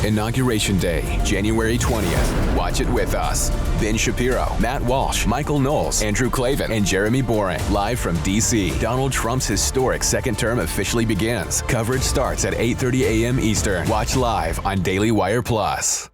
Inauguration Day, January 20th. Watch it with us. Ben Shapiro, Matt Walsh, Michael Knowles, Andrew Klavan, and Jeremy Boring. Live from D.C., Donald Trump's historic second term officially begins. Coverage starts at 8:30 a.m. Eastern. Watch live on Daily Wire Plus.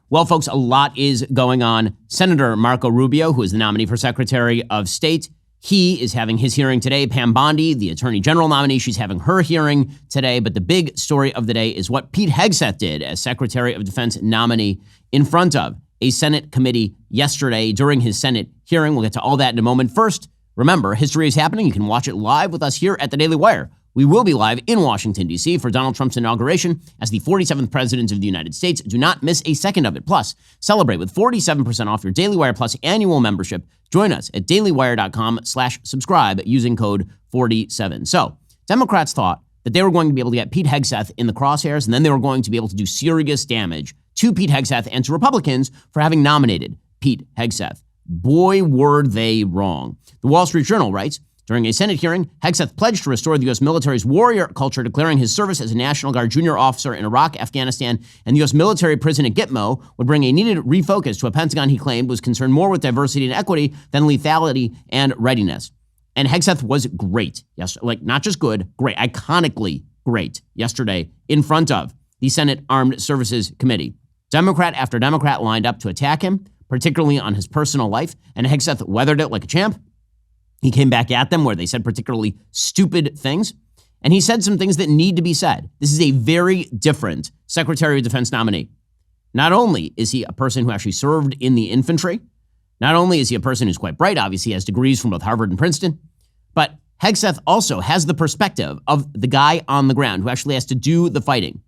Well, folks, a lot is going on. Senator Marco Rubio, who is the nominee for Secretary of State, he is having his hearing today. Pam Bondi, the Attorney General nominee, she's having her hearing today. But the big story of the day is what Pete Hegseth did as Secretary of Defense nominee in front of a Senate committee yesterday during his Senate hearing. We'll get to all that in a moment. First, remember, history is happening. You can watch it live with us here at the Daily Wire. We will be live in Washington, D.C. for Donald Trump's inauguration as the 47th President of the United States. Do not miss a second of it. Plus, celebrate with 47% off your Daily Wire Plus annual membership. Join us at dailywire.com/subscribe using code 47. So, Democrats thought that they were going to be able to get Pete Hegseth in the crosshairs, and then they were going to be able to do serious damage to Pete Hegseth and to Republicans for having nominated Pete Hegseth. Boy, were they wrong. The Wall Street Journal writes, during a Senate hearing, Hegseth pledged to restore the U.S. military's warrior culture, declaring his service as a National Guard junior officer in Iraq, Afghanistan, and the U.S. military prison at Gitmo would bring a needed refocus to a Pentagon he claimed was concerned more with diversity and equity than lethality and readiness. And Hegseth was great. Yes, like not just good, great, iconically great yesterday in front of the Senate Armed Services Committee. Democrat after Democrat lined up to attack him, particularly on his personal life, and Hegseth weathered it like a champ. He came back at them where they said particularly stupid things, and he said some things that need to be said. This is a very different Secretary of Defense nominee. Not only is he a person who actually served in the infantry, not only is he a person who's quite bright, obviously he has degrees from both Harvard and Princeton, but Hegseth also has the perspective of the guy on the ground who actually has to do the fighting.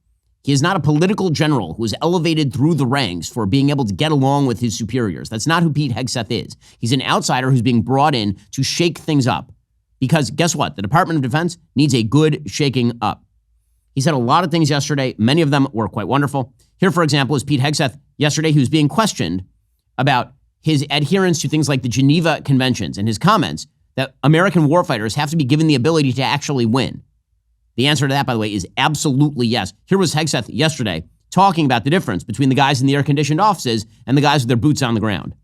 He is not a political general who is elevated through the ranks for being able to get along with his superiors. That's not who Pete Hegseth is. He's an outsider who's being brought in to shake things up. Because guess what? The Department of Defense needs a good shaking up. He said a lot of things yesterday. Many of them were quite wonderful. Here, for example, is Pete Hegseth yesterday, who was being questioned about his adherence to things like the Geneva Conventions and his comments that American warfighters have to be given the ability to actually win. The answer to that, by the way, is absolutely yes. Here was Hegseth yesterday talking about the difference between the guys in the air-conditioned offices and the guys with their boots on the ground.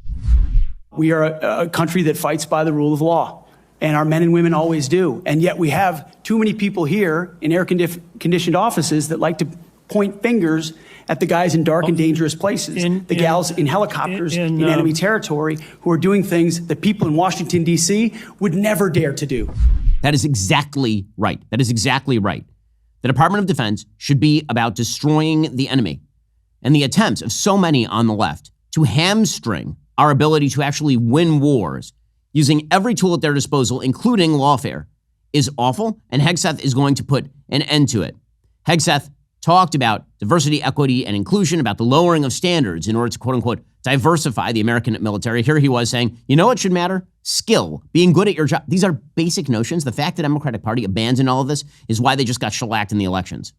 We are a country that fights by the rule of law, and our men and women always do. And yet we have too many people here in air-conditioned offices that like to point fingers at the guys in dark and dangerous places, the gals in helicopters in enemy territory who are doing things that people in Washington, D.C. would never dare to do. That is exactly right. That is exactly right. The Department of Defense should be about destroying the enemy. And the attempts of so many on the left to hamstring our ability to actually win wars using every tool at their disposal, including lawfare, is awful, and Hegseth is going to put an end to it. Hegseth talked about diversity, equity, and inclusion, about the lowering of standards in order to, quote unquote, diversify the American military. Here he was saying, you know what should matter? Skill, being good at your job. These are basic notions. The fact the Democratic Party abandoned all of this is why they just got shellacked in the elections.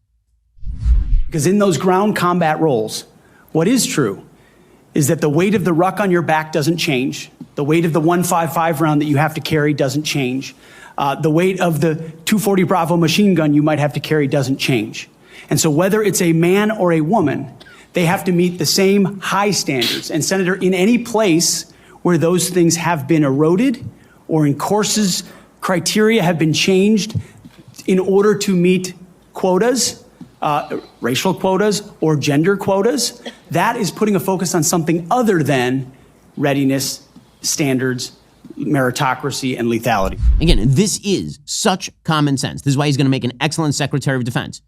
Because in those ground combat roles, what is true is that the weight of the ruck on your back doesn't change. The weight of the 155 round that you have to carry doesn't change. The weight of the 240 Bravo machine gun you might have to carry doesn't change. And so whether it's a man or a woman, they have to meet the same high standards. And Senator, in any place where those things have been eroded or in courses, criteria have been changed in order to meet quotas, racial quotas or gender quotas, that is putting a focus on something other than readiness, standards, meritocracy, and lethality. Again, this is such common sense. This is why he's going to make an excellent Secretary of Defense.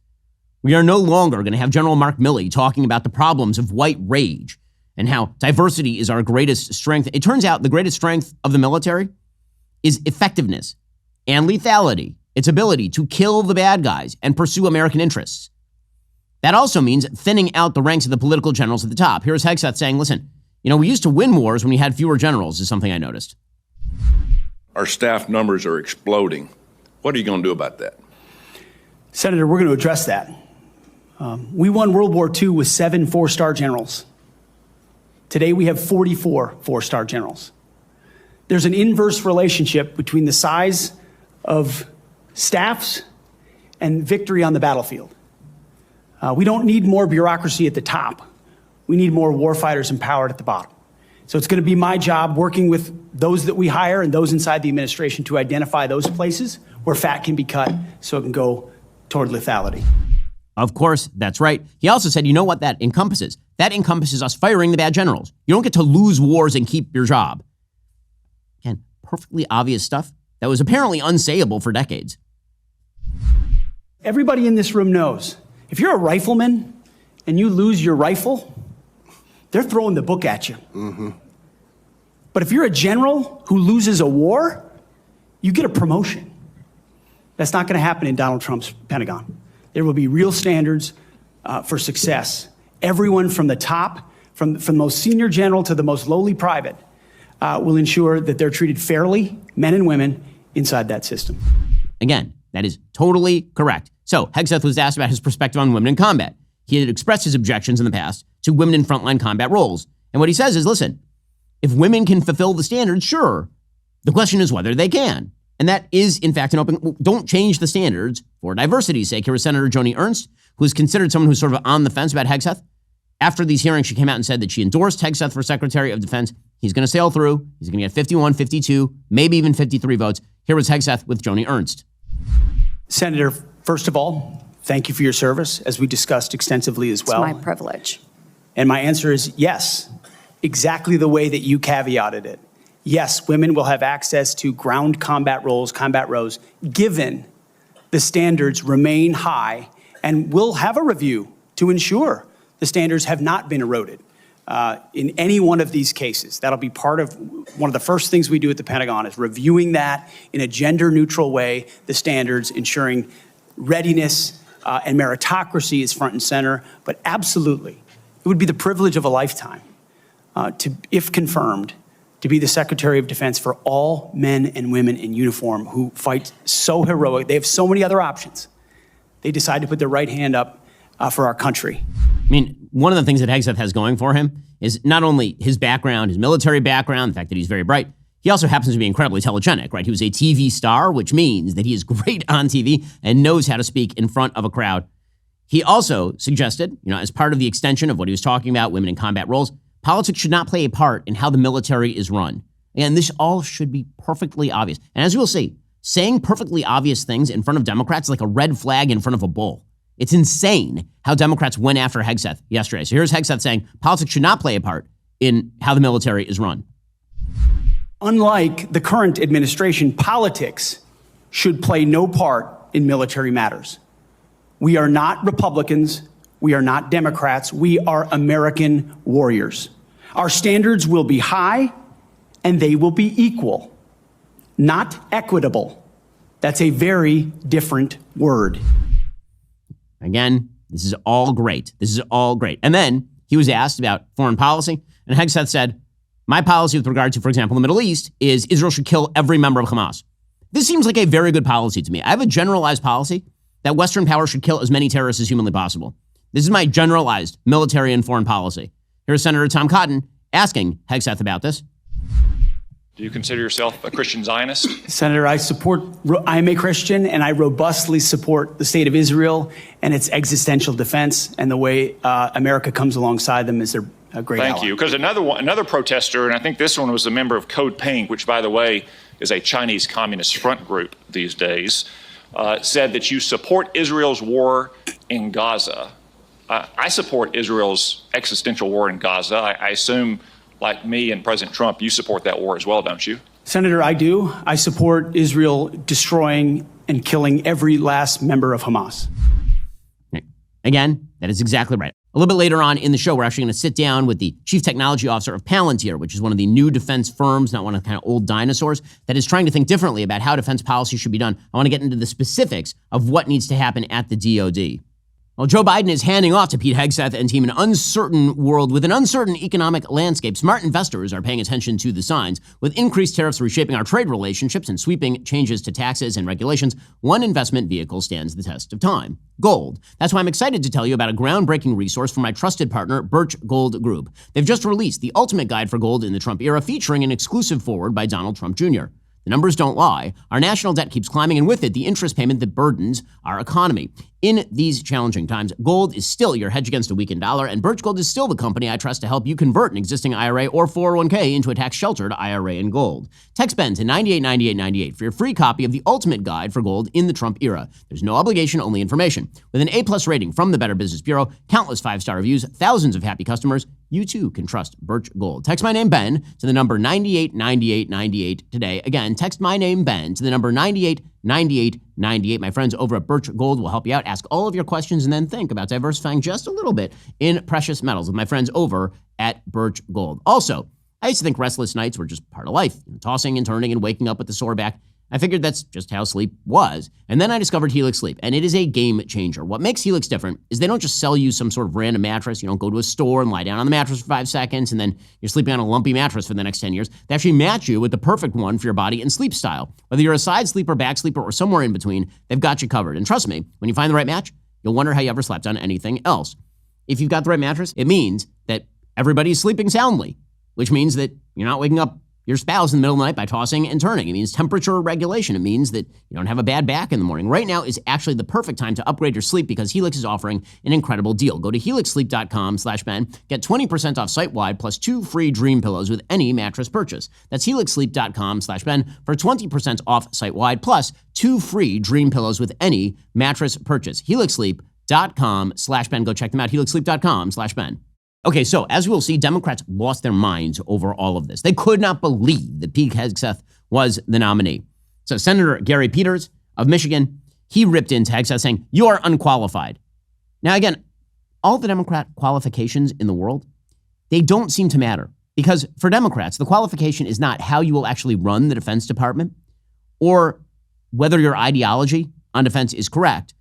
We are no longer going to have General Mark Milley talking about the problems of white rage and how diversity is our greatest strength. It turns out the greatest strength of the military is effectiveness and lethality, its ability to kill the bad guys and pursue American interests. That also means thinning out the ranks of the political generals at the top. Here's Hegseth saying, listen, you know, we used to win wars when we had fewer generals, is something I noticed. Our staff numbers are exploding. What are you going to do about that? Senator, we're going to address that. We won World War II with 7 four-star generals. Today, we have 44 four-star generals. There's an inverse relationship between the size of staffs and victory on the battlefield. We don't need more bureaucracy at the top. We need more warfighters empowered at the bottom. So it's going to be my job working with those that we hire and those inside the administration to identify those places where fat can be cut so it can go toward lethality. Of course, that's right. He also said, you know what that encompasses? That encompasses us firing the bad generals. You don't get to lose wars and keep your job. Again, perfectly obvious stuff that was apparently unsayable for decades. Everybody in this room knows, if you're a rifleman and you lose your rifle, they're throwing the book at you. Mm-hmm. But if you're a general who loses a war, you get a promotion. That's not going to happen in Donald Trump's Pentagon. There will be real standards for success. Everyone from the top, from the most senior general to the most lowly private, will ensure that they're treated fairly, men and women, inside that system. Again, that is totally correct. So Hegseth was asked about his perspective on women in combat. He had expressed his objections in the past to women in frontline combat roles. And what he says is, listen, if women can fulfill the standards, sure. The question is whether they can. And that is, in fact, an open, don't change the standards for diversity's sake. Here was Senator Joni Ernst, who is considered someone who's sort of on the fence about Hegseth. After these hearings, she came out and said that she endorsed Hegseth for Secretary of Defense. He's going to sail through. He's going to get 51, 52, maybe even 53 votes. Here was Hegseth with Joni Ernst. Senator, first of all, thank you for your service, as we discussed extensively as well. It's my privilege. And my answer is yes, exactly the way that you caveated it. Yes, women will have access to ground combat roles, given the standards remain high, and we'll have a review to ensure the standards have not been eroded in any one of these cases. That'll be part of one of the first things we do at the Pentagon, is reviewing that in a gender-neutral way, the standards, ensuring readiness and meritocracy is front and center. But absolutely, it would be the privilege of a lifetime to, if confirmed, to be the Secretary of Defense for all men and women in uniform who fight so heroic. They have so many other options. They decide to put their right hand up for our country. I mean, one of the things that Hegseth has going for him is not only his background, his military background, the fact that he's very bright, he also happens to be incredibly telegenic, right? He was a TV star, which means that he is great on TV and knows how to speak in front of a crowd. He also suggested, as part of the extension of what he was talking about, women in combat roles, politics should not play a part in how the military is run. And this all should be perfectly obvious. And as we'll see, saying perfectly obvious things in front of Democrats is like a red flag in front of a bull. It's insane how Democrats went after Hegseth yesterday. So here's Hegseth saying politics should not play a part in how the military is run. Unlike the current administration, politics should play no part in military matters. We are not Republicans. We are not Democrats. We are American warriors. Our standards will be high and they will be equal, not equitable. That's a very different word. Again, this is all great. This is all great. And then he was asked about foreign policy, and Hegseth said, my policy with regard to, for example, the Middle East is Israel should kill every member of Hamas. This seems like a very good policy to me. I have a generalized policy that Western powers should kill as many terrorists as humanly possible. This is my generalized military and foreign policy. Here's Senator Tom Cotton asking Hegseth about this. Do you consider yourself a Christian Zionist? Senator, I am a Christian, and I robustly support the state of Israel and its existential defense, and the way America comes alongside them is their great ally. Thank you. Because another protester, and I think this one was a member of Code Pink, which, by the way, is a Chinese communist front group these days, said that you support Israel's war in Gaza. I support Israel's existential war in Gaza. I assume, like me and President Trump, you support that war as well, don't you? Senator, I do. I support Israel destroying and killing every last member of Hamas. Again, that is exactly right. A little bit later on in the show, we're actually going to sit down with the chief technology officer of Palantir, which is one of the new defense firms, not one of the kind of old dinosaurs, that is trying to think differently about how defense policy should be done. I want to get into the specifics of what needs to happen at the DOD. Well, Joe Biden is handing off to Pete Hegseth and team an uncertain world with an uncertain economic landscape. Smart investors are paying attention to the signs. With increased tariffs reshaping our trade relationships and sweeping changes to taxes and regulations, one investment vehicle stands the test of time: gold. That's why I'm excited to tell you about a groundbreaking resource from my trusted partner, Birch Gold Group. They've just released the ultimate guide for gold in the Trump era, featuring an exclusive foreword by Donald Trump Jr. The numbers don't lie. Our national debt keeps climbing, and with it, the interest payment that burdens our economy. In these challenging times, gold is still your hedge against a weakened dollar, and Birch Gold is still the company I trust to help you convert an existing IRA or 401k into a tax-sheltered IRA in gold. Text BEN to 989898 for your free copy of the ultimate guide for gold in the Trump era. There's no obligation, only information. With an A+ rating from the Better Business Bureau, countless 5-star reviews, thousands of happy customers, you too can trust Birch Gold. Text my name Ben to the number 989898 today. Again, text my name Ben to the number 989898. My friends over at Birch Gold will help you out. Ask all of your questions and then think about diversifying just a little bit in precious metals with my friends over at Birch Gold. Also, I used to think restless nights were just part of life, tossing and turning and waking up with a sore back. I figured that's just how sleep was. And then I discovered Helix Sleep, and it is a game changer. What makes Helix different is they don't just sell you some sort of random mattress. You don't go to a store and lie down on the mattress for 5 seconds, and then you're sleeping on a lumpy mattress for the next 10 years. They actually match you with the perfect one for your body and sleep style. Whether you're a side sleeper, back sleeper, or somewhere in between, they've got you covered. And trust me, when you find the right match, you'll wonder how you ever slept on anything else. If you've got the right mattress, it means that everybody's sleeping soundly, which means that you're not waking up your spouse in the middle of the night by tossing and turning. It means temperature regulation. It means that you don't have a bad back in the morning. Right now is actually the perfect time to upgrade your sleep because Helix is offering an incredible deal. Go to helixsleep.com/Ben. Get 20% off site-wide plus 2 free dream pillows with any mattress purchase. That's helixsleep.com/Ben for 20% off site-wide plus 2 free dream pillows with any mattress purchase. helixsleep.com/Ben. Go check them out. helixsleep.com/Ben. Okay, so as we will see, Democrats lost their minds over all of this. They could not believe that Pete Hegseth was the nominee. So Senator Gary Peters of Michigan, he ripped into Hegseth saying, "You are unqualified." Now, again, all the Democrat qualifications in the world, they don't seem to matter. Because for Democrats, the qualification is not how you will actually run the Defense Department or whether your ideology on defense is correct.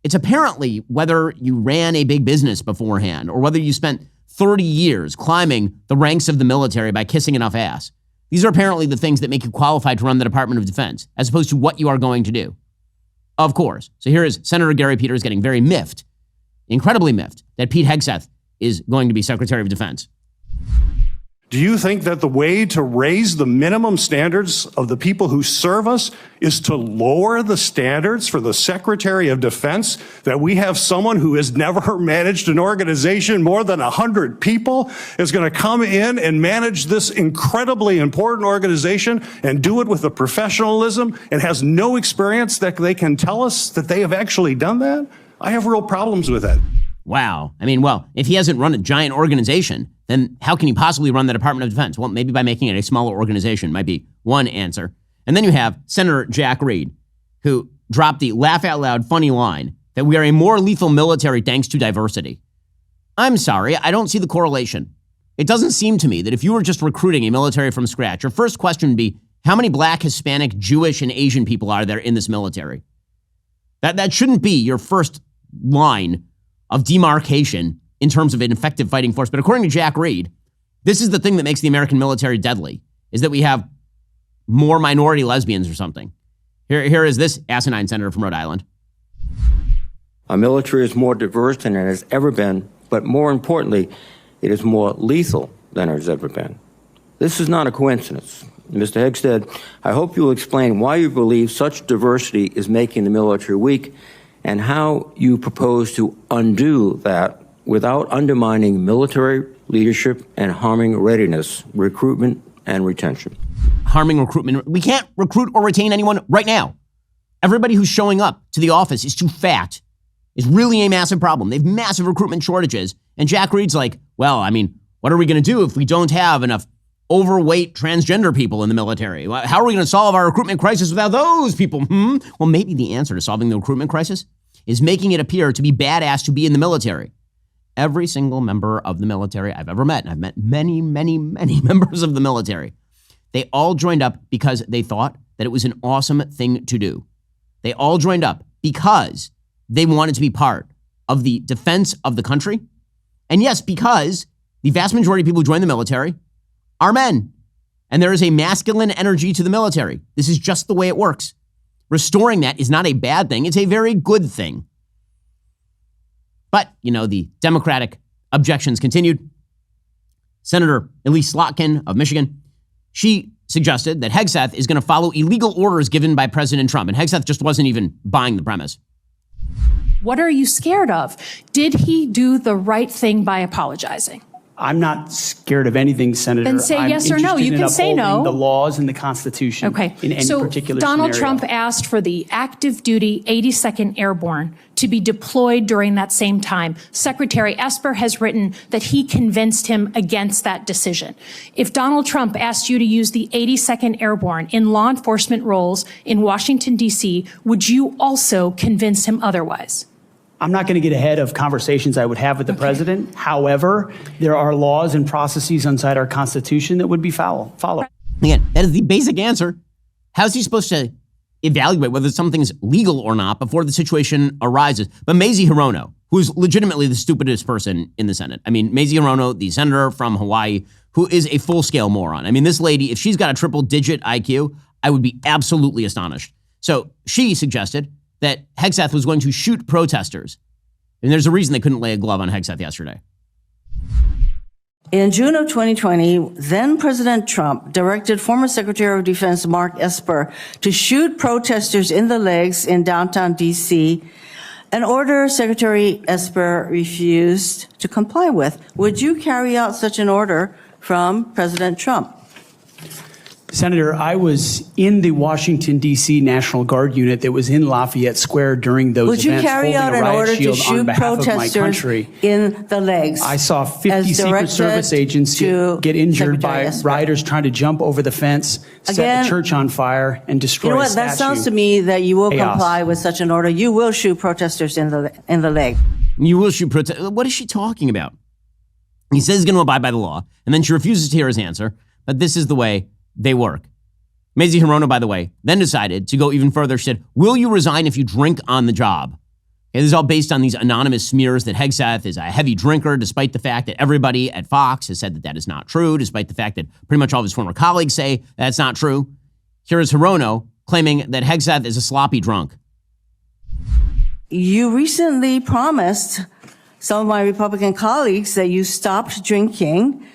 It's apparently whether you ran a big business beforehand or whether you spent 30 years climbing the ranks of the military by kissing enough ass. These are apparently the things that make you qualified to run the Department of Defense, as opposed to what you are going to do. Of course. So here is Senator Gary Peters getting very miffed, incredibly miffed, that Pete Hegseth is going to be Secretary of Defense. Do you think that the way to raise the minimum standards of the people who serve us is to lower the standards for the Secretary of Defense? That we have someone who has never managed an organization more than 100 people is going to come in and manage this incredibly important organization and do it with a professionalism and has no experience that they can tell us that they have actually done that? I have real problems with that. Wow. I mean, well, if he hasn't run a giant organization, then how can he possibly run the Department of Defense? Well, maybe by making it a smaller organization might be one answer. And then you have Senator Jack Reed, who dropped the laugh-out-loud funny line that we are a more lethal military thanks to diversity. I'm sorry, I don't see the correlation. It doesn't seem to me that if you were just recruiting a military from scratch, your first question would be, how many Black, Hispanic, Jewish, and Asian people are there in this military? That shouldn't be your first line of demarcation in terms of an effective fighting force. But according to Jack Reed, this is the thing that makes the American military deadly, is that we have more minority lesbians or something. Here is this asinine senator from Rhode Island. Our military is more diverse than it has ever been, but more importantly, it is more lethal than it has ever been. This is not a coincidence. Mr. Hegseth, I hope you will explain why you believe such diversity is making the military weak and how you propose to undo that without undermining military leadership and harming readiness, recruitment, and retention. Harming recruitment. We can't recruit or retain anyone right now. Everybody who's showing up to the office is too fat. It's really a massive problem. They have massive recruitment shortages. And Jack Reed's like, well, I mean, what are we going to do if we don't have enough overweight transgender people in the military? How are we going to solve our recruitment crisis without those people? Well, maybe the answer to solving the recruitment crisis is making it appear to be badass to be in the military. Every single member of the military I've ever met, and I've met many, many, many members of the military, they all joined up because they thought that it was an awesome thing to do. They all joined up because they wanted to be part of the defense of the country. And yes, because the vast majority of people who join the military are men. And there is a masculine energy to the military. This is just the way it works. Restoring that is not a bad thing. It's a very good thing. But, the Democratic objections continued. Senator Elise Slotkin of Michigan, she suggested that Hegseth is going to follow illegal orders given by President Trump. And Hegseth just wasn't even buying the premise. What are you scared of? Did he do the right thing by apologizing? I'm not scared of anything, Senator. Then say yes or no. You can say no. The laws and the Constitution in any particular Donald scenario. Trump asked for the active duty 82nd Airborne to be deployed during that same time. Secretary Esper has written that he convinced him against that decision. If Donald Trump asked you to use the 82nd Airborne in law enforcement roles in Washington, D.C., would you also convince him otherwise? I'm not going to get ahead of conversations I would have with the president. However, there are laws and processes inside our Constitution that would be followed. Again, that is the basic answer. How's he supposed to evaluate whether something's legal or not before the situation arises? But Mazie Hirono, who's legitimately the stupidest person in the Senate. I mean, Mazie Hirono, the senator from Hawaii, who is a full-scale moron. I mean, this lady, if she's got a triple-digit IQ, I would be absolutely astonished. So she suggested that Hegseth was going to shoot protesters. And there's a reason they couldn't lay a glove on Hegseth yesterday. In June of 2020, then President Trump directed former Secretary of Defense Mark Esper to shoot protesters in the legs in downtown D.C., an order Secretary Esper refused to comply with. Would you carry out such an order from President Trump? Senator, I was in the Washington, D.C. National Guard unit that was in Lafayette Square during those events. Would you carry out an order to shoot protesters in the legs? I saw 50 Secret Service agents get injured by rioters trying to jump over the fence, set the church on fire, and destroy a statue. That sounds to me that you will comply with such an order. You will shoot protesters in the leg. You will shoot protesters. What is she talking about? He says he's going to abide by the law, and then she refuses to hear his answer. But this is the way they work. Mazie Hirono, by the way, then decided to go even further. She said, will you resign if you drink on the job? And this is all based on these anonymous smears that Hegseth is a heavy drinker, despite the fact that everybody at Fox has said that that is not true, despite the fact that pretty much all of his former colleagues say that's not true. Here is Hirono claiming that Hegseth is a sloppy drunk. You recently promised some of my Republican colleagues that you stopped drinking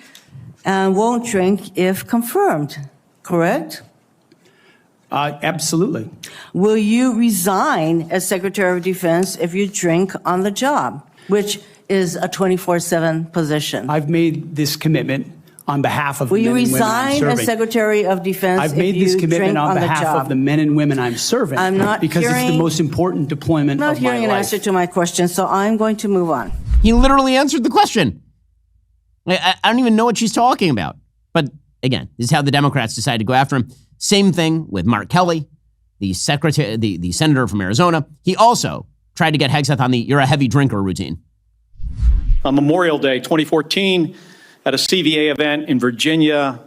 and won't drink if confirmed, correct? Absolutely. Will you resign as Secretary of Defense if you drink on the job, which is a 24/7 position? I've made this commitment on behalf of the men and women I'm serving. Will you resign as Secretary of Defense I've made this commitment on behalf of the men and women I'm serving. I'm not because it's the most important deployment of my life. I'm not hearing an answer to my question, so I'm going to move on. He literally answered the question. I don't even know what she's talking about. But again, this is how the Democrats decided to go after him. Same thing with Mark Kelly, the senator from Arizona. He also tried to get Hegseth on the "you're a heavy drinker" routine. On Memorial Day 2014, at a CVA event in Virginia,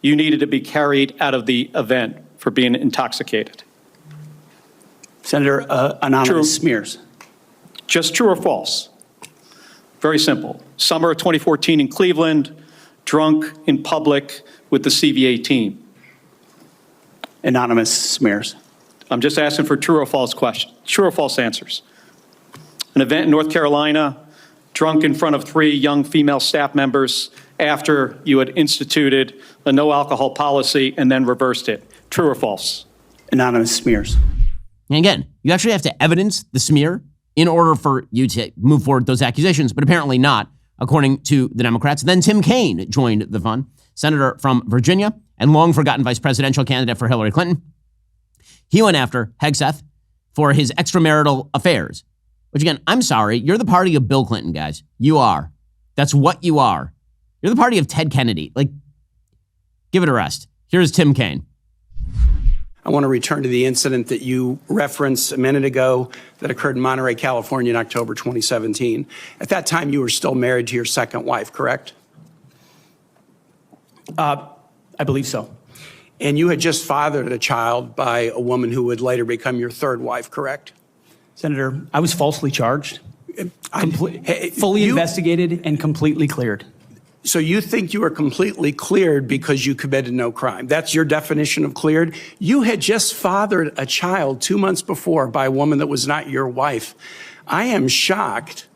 you needed to be carried out of the event for being intoxicated. Senator, anonymous smears. Just true or false? Very simple. Summer of 2014 in Cleveland, drunk in public with the CVA team. Anonymous smears. I'm just asking for true or false questions, true or false answers. An event in North Carolina, drunk in front of 3 young female staff members after you had instituted a no alcohol policy and then reversed it. True or false? Anonymous smears. And again, you actually have to evidence the smear in order for you to move forward those accusations, but apparently not, according to the Democrats. Then Tim Kaine joined the fun, senator from Virginia and long-forgotten vice presidential candidate for Hillary Clinton. He went after Hegseth for his extramarital affairs, which again, I'm sorry, you're the party of Bill Clinton, guys. You are. That's what you are. You're the party of Ted Kennedy. Like, give it a rest. Here's Tim Kaine. I want to return to the incident that you referenced a minute ago that occurred in Monterey, California in October 2017. At that time, you were still married to your second wife, correct? I believe so. And you had just fathered a child by a woman who would later become your third wife, correct? Senator, I was falsely charged, fully investigated, and completely cleared. So you think you were completely cleared because you committed no crime. That's your definition of cleared? You had just fathered a child 2 months before by a woman that was not your wife. I am shocked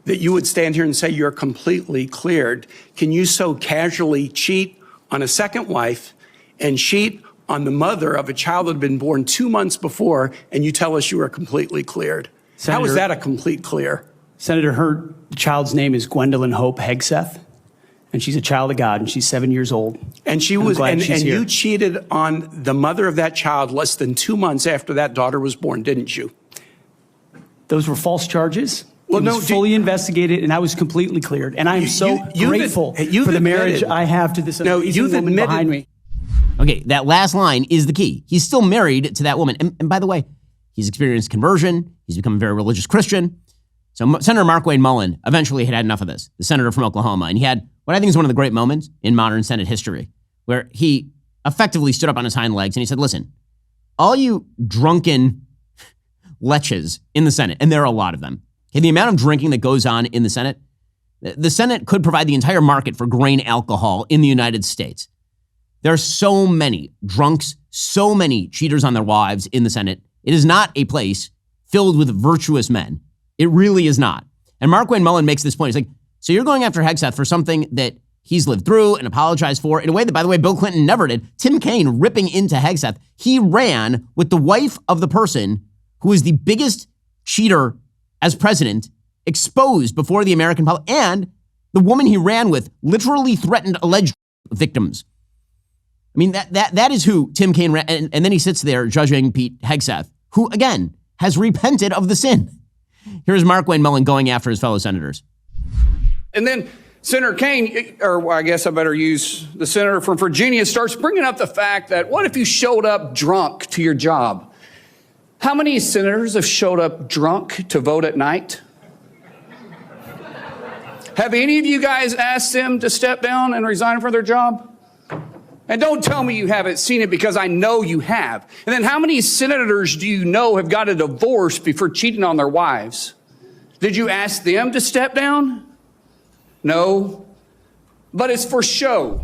that you would stand here and say you're completely cleared. Can you so casually cheat on a second wife and cheat on the mother of a child that had been born 2 months before, and you tell us you are completely cleared. How is that a complete clear? Senator, her child's name is Gwendolyn Hope Hegseth, and she's a child of God, and she's 7 years old. And she was, and you cheated on the mother of that child less than 2 months after that daughter was born, didn't you? Those were false charges. Well, it was fully investigated, and I was completely cleared. And I am grateful for the marriage I have to this amazing woman behind me. Okay, that last line is the key. He's still married to that woman. And by the way, he's experienced conversion. He's become a very religious Christian. So Senator Mark Wayne Mullin eventually had enough of this, the senator from Oklahoma. And he had what I think is one of the great moments in modern Senate history, where he effectively stood up on his hind legs and he said, listen, all you drunken leches in the Senate, and there are a lot of them, okay, the amount of drinking that goes on in the Senate could provide the entire market for grain alcohol in the United States. There are so many drunks, so many cheaters on their wives in the Senate. It is not a place filled with virtuous men. It really is not. And Mark Wayne Mullin makes this point. He's like, so you're going after Hegseth for something that he's lived through and apologized for in a way that, by the way, Bill Clinton never did. Tim Kaine ripping into Hegseth. He ran with the wife of the person who is the biggest cheater as president, exposed before the American public, and the woman he ran with literally threatened alleged victims. I mean, that is who Tim Kaine ran. And then he sits there judging Pete Hegseth, who, again, has repented of the sin. Here's Mark Wayne Mullin going after his fellow senators. And then Senator Kaine, or I guess I better use the senator from Virginia, starts bringing up the fact that what if you showed up drunk to your job? How many senators have showed up drunk to vote at night? Have any of you guys asked them to step down and resign from their job? And don't tell me you haven't seen it, because I know you have. And then how many senators do you know have got a divorce before cheating on their wives? Did you ask them to step down? No, but it's for show.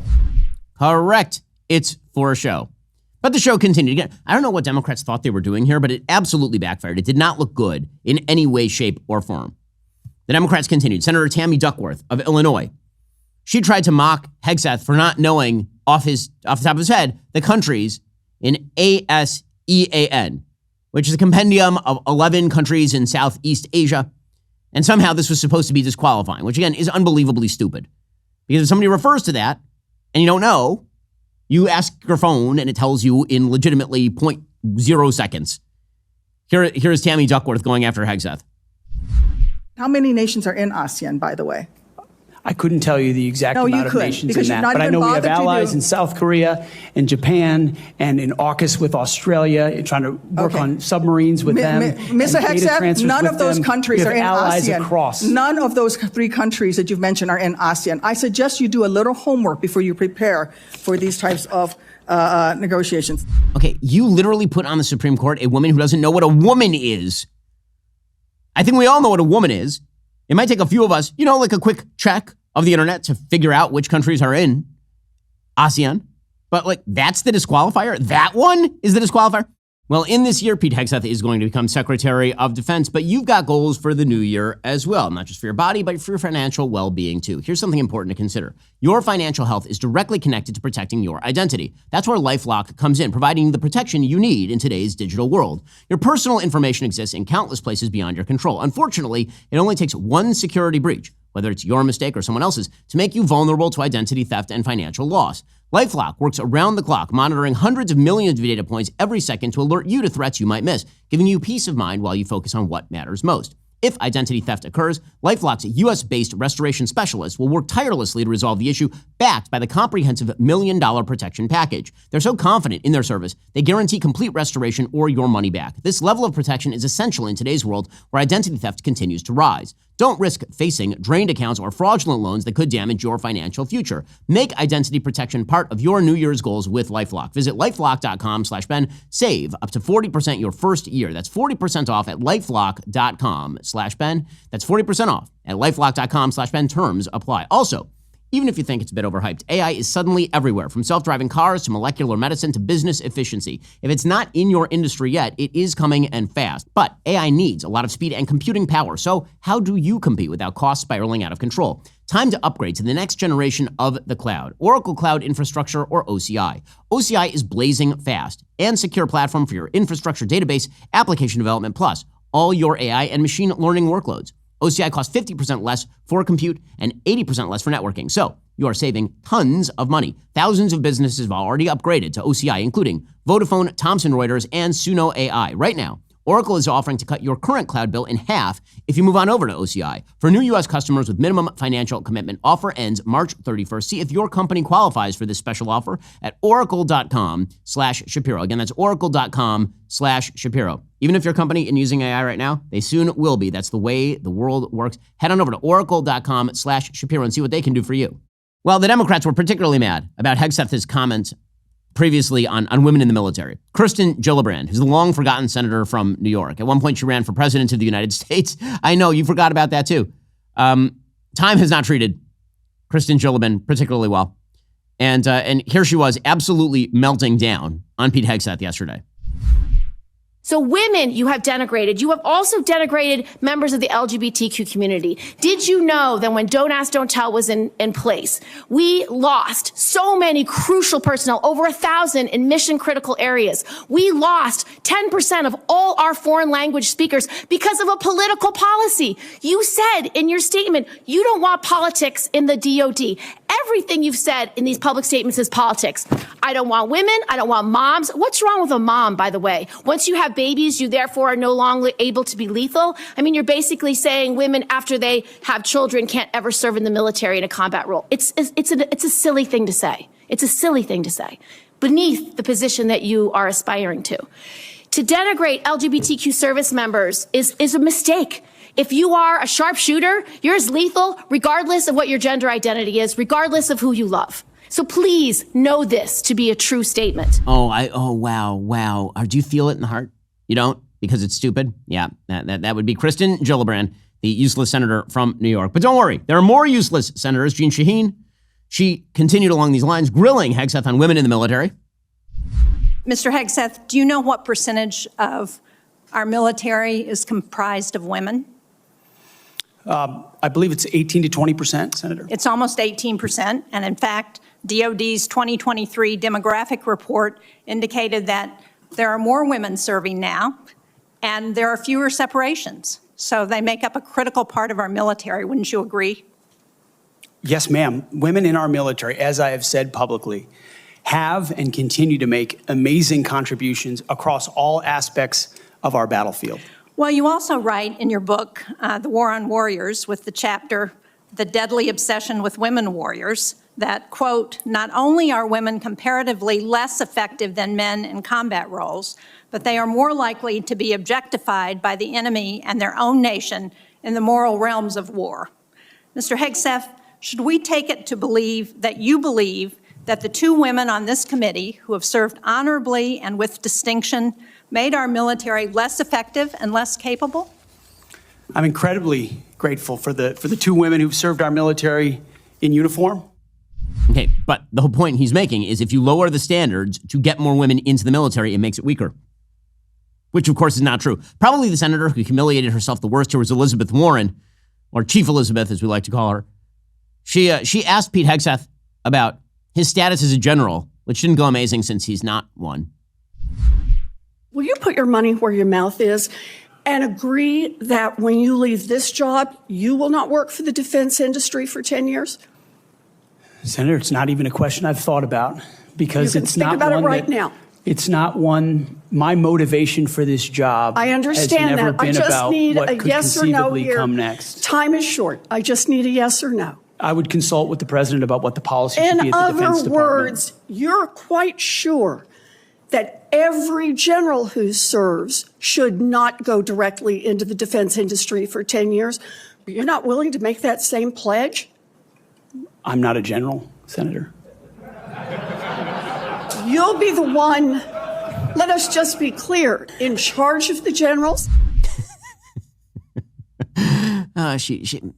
Correct. It's for show. But the show continued. Again, I don't know what Democrats thought they were doing here, but it absolutely backfired. It did not look good in any way, shape, or form. The Democrats continued. Senator Tammy Duckworth of Illinois, she tried to mock Hegseth for not knowing off the top of his head the countries in ASEAN, which is a compendium of 11 countries in Southeast Asia. And somehow this was supposed to be disqualifying, which again is unbelievably stupid. Because if somebody refers to that and you don't know, you ask your phone and it tells you in legitimately 0.0 seconds. Here's Tammy Duckworth going after Hegseth. How many nations are in ASEAN, by the way? I couldn't tell you the exact amount of nations in that, but I know we have allies in South Korea and Japan and in AUKUS with Australia, trying to work on submarines with them. Mr. Hegseth, none of those countries are in ASEAN. Across. None of those 3 countries that you've mentioned are in ASEAN. I suggest you do a little homework before you prepare for these types of negotiations. Okay, you literally put on the Supreme Court a woman who doesn't know what a woman is. I think we all know what a woman is. It might take a few of us, like a quick check of the internet to figure out which countries are in ASEAN. But that's the disqualifier? That one is the disqualifier? Well, in this year, Pete Hegseth is going to become Secretary of Defense, but you've got goals for the new year as well, not just for your body, but for your financial well-being too. Here's something important to consider. Your financial health is directly connected to protecting your identity. That's where LifeLock comes in, providing the protection you need in today's digital world. Your personal information exists in countless places beyond your control. Unfortunately, it only takes one security breach, whether it's your mistake or someone else's, to make you vulnerable to identity theft and financial loss. LifeLock works around the clock, monitoring hundreds of millions of data points every second to alert you to threats you might miss, giving you peace of mind while you focus on what matters most. If identity theft occurs, LifeLock's U.S.-based restoration specialists will work tirelessly to resolve the issue, backed by the comprehensive $1 million protection package. They're so confident in their service, they guarantee complete restoration or your money back. This level of protection is essential in today's world where identity theft continues to rise. Don't risk facing drained accounts or fraudulent loans that could damage your financial future. Make identity protection part of your New Year's goals with LifeLock. Visit LifeLock.com/Ben. Save up to 40% your first year. That's 40% off at LifeLock.com/Ben. That's 40% off at LifeLock.com/Ben. Terms apply. Also, even if you think it's a bit overhyped. AI is suddenly everywhere, from self-driving cars to molecular medicine to business efficiency. If it's not in your industry yet, it is coming and fast. But AI needs a lot of speed and computing power. So how do you compete without costs spiraling out of control? Time to upgrade to the next generation of the cloud, Oracle Cloud Infrastructure, or OCI. OCI is blazing fast and secure platform for your infrastructure database, application development, plus all your AI and machine learning workloads. OCI costs 50% less for compute and 80% less for networking. So you are saving tons of money. Thousands of businesses have already upgraded to OCI, including Vodafone, Thomson Reuters, and Suno AI. Right now, Oracle is offering to cut your current cloud bill in half if you move on over to OCI. For new U.S. customers with minimum financial commitment, offer ends March 31st. See if your company qualifies for this special offer at oracle.com/Shapiro. Again, that's oracle.com/Shapiro. Even if your company isn't using AI right now, they soon will be. That's the way the world works. Head on over to oracle.com/Shapiro and see what they can do for you. Well, the Democrats were particularly mad about Hegseth's comments previously on women in the military. Kirsten Gillibrand, who's the long-forgotten senator from New York. At one point, she ran for president of the United States. I know, you forgot about that too. Time has not treated Kirsten Gillibrand particularly well. And here she was absolutely melting down on Pete Hegseth yesterday. So women you have denigrated. You have also denigrated members of the LGBTQ community. Did you know that when Don't Ask, Don't Tell was in place, we lost so many crucial personnel, over 1,000 in mission critical areas. We lost 10% of all our foreign language speakers because of a political policy. You said in your statement, you don't want politics in the DOD. Everything you've said in these public statements is politics. I don't want women. I don't want moms. What's wrong with a mom, by the way? Once you have babies, you therefore are no longer able to be lethal. I mean, you're basically saying women after they have children can't ever serve in the military in a combat role. It's a silly thing to say. It's a silly thing to say beneath the position that you are aspiring to. To denigrate LGBTQ service members is a mistake. If you are a sharpshooter, you're as lethal regardless of what your gender identity is, regardless of who you love. So please know this to be a true statement. Wow. Do you feel it in the heart? You don't? Because it's stupid? Yeah, that would be Kirsten Gillibrand, the useless senator from New York. But don't worry, there are more useless senators. Jean Shaheen, she continued along these lines, grilling Hegseth on women in the military. Mr. Hegseth, do you know what percentage of our military is comprised of women? I believe it's 18 to 20%, Senator. It's almost 18%. And in fact, DOD's 2023 demographic report indicated that there are more women serving now, and there are fewer separations. So they make up a critical part of our military. Wouldn't you agree? Yes, ma'am. Women in our military, as I have said publicly, have and continue to make amazing contributions across all aspects of our battlefield. Well, you also write in your book, The War on Warriors, with the chapter, The Deadly Obsession with Women Warriors, that, quote, not only are women comparatively less effective than men in combat roles, but they are more likely to be objectified by the enemy and their own nation in the moral realms of war. Mr. Hegseth, should we take it to believe that you believe that the two women on this committee who have served honorably and with distinction made our military less effective and less capable? I'm incredibly grateful for the two women who've served our military in uniform. Okay, but the whole point he's making is if you lower the standards to get more women into the military, it makes it weaker. Which, of course, is not true. Probably the senator who humiliated herself the worst here was Elizabeth Warren, or Chief Elizabeth, as we like to call her. She asked Pete Hegseth about his status as a general, which didn't go amazing since he's not one. Will you put your money where your mouth is and agree that when you leave this job, you will not work for the defense industry for 10 years? Senator, it's not even a question I've thought about because it's not one. You can think about it right now. It's not one. My motivation for this job. I understand has never that. been I just about need what a could yes or no conceivably here. come next. Time is short. I just need a yes or no. I would consult with the president about what the policy should be at the Defense Department. In other words, you're quite sure that every general who serves should not go directly into the defense industry for 10 years. But you're not willing to make that same pledge? I'm not a general, Senator. You'll be the one, let us just be clear, in charge of the generals?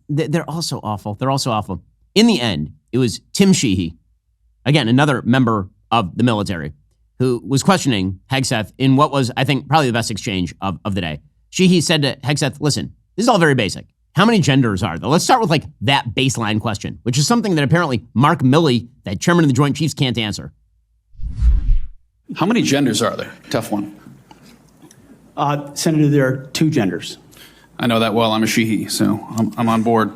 They're also awful. They're also awful. In the end, it was Tim Sheehy, again, another member of the military, who was questioning Hegseth in what was, I think, probably the best exchange of the day. Sheehy said to Hegseth, listen, this is all very basic. How many genders are there? Let's start with that baseline question, which is something that apparently Mark Milley, that chairman of the Joint Chiefs, can't answer. How many genders are there? Tough one. Senator, there are 2 genders. I know that well. I'm a Sheehy, so I'm on board.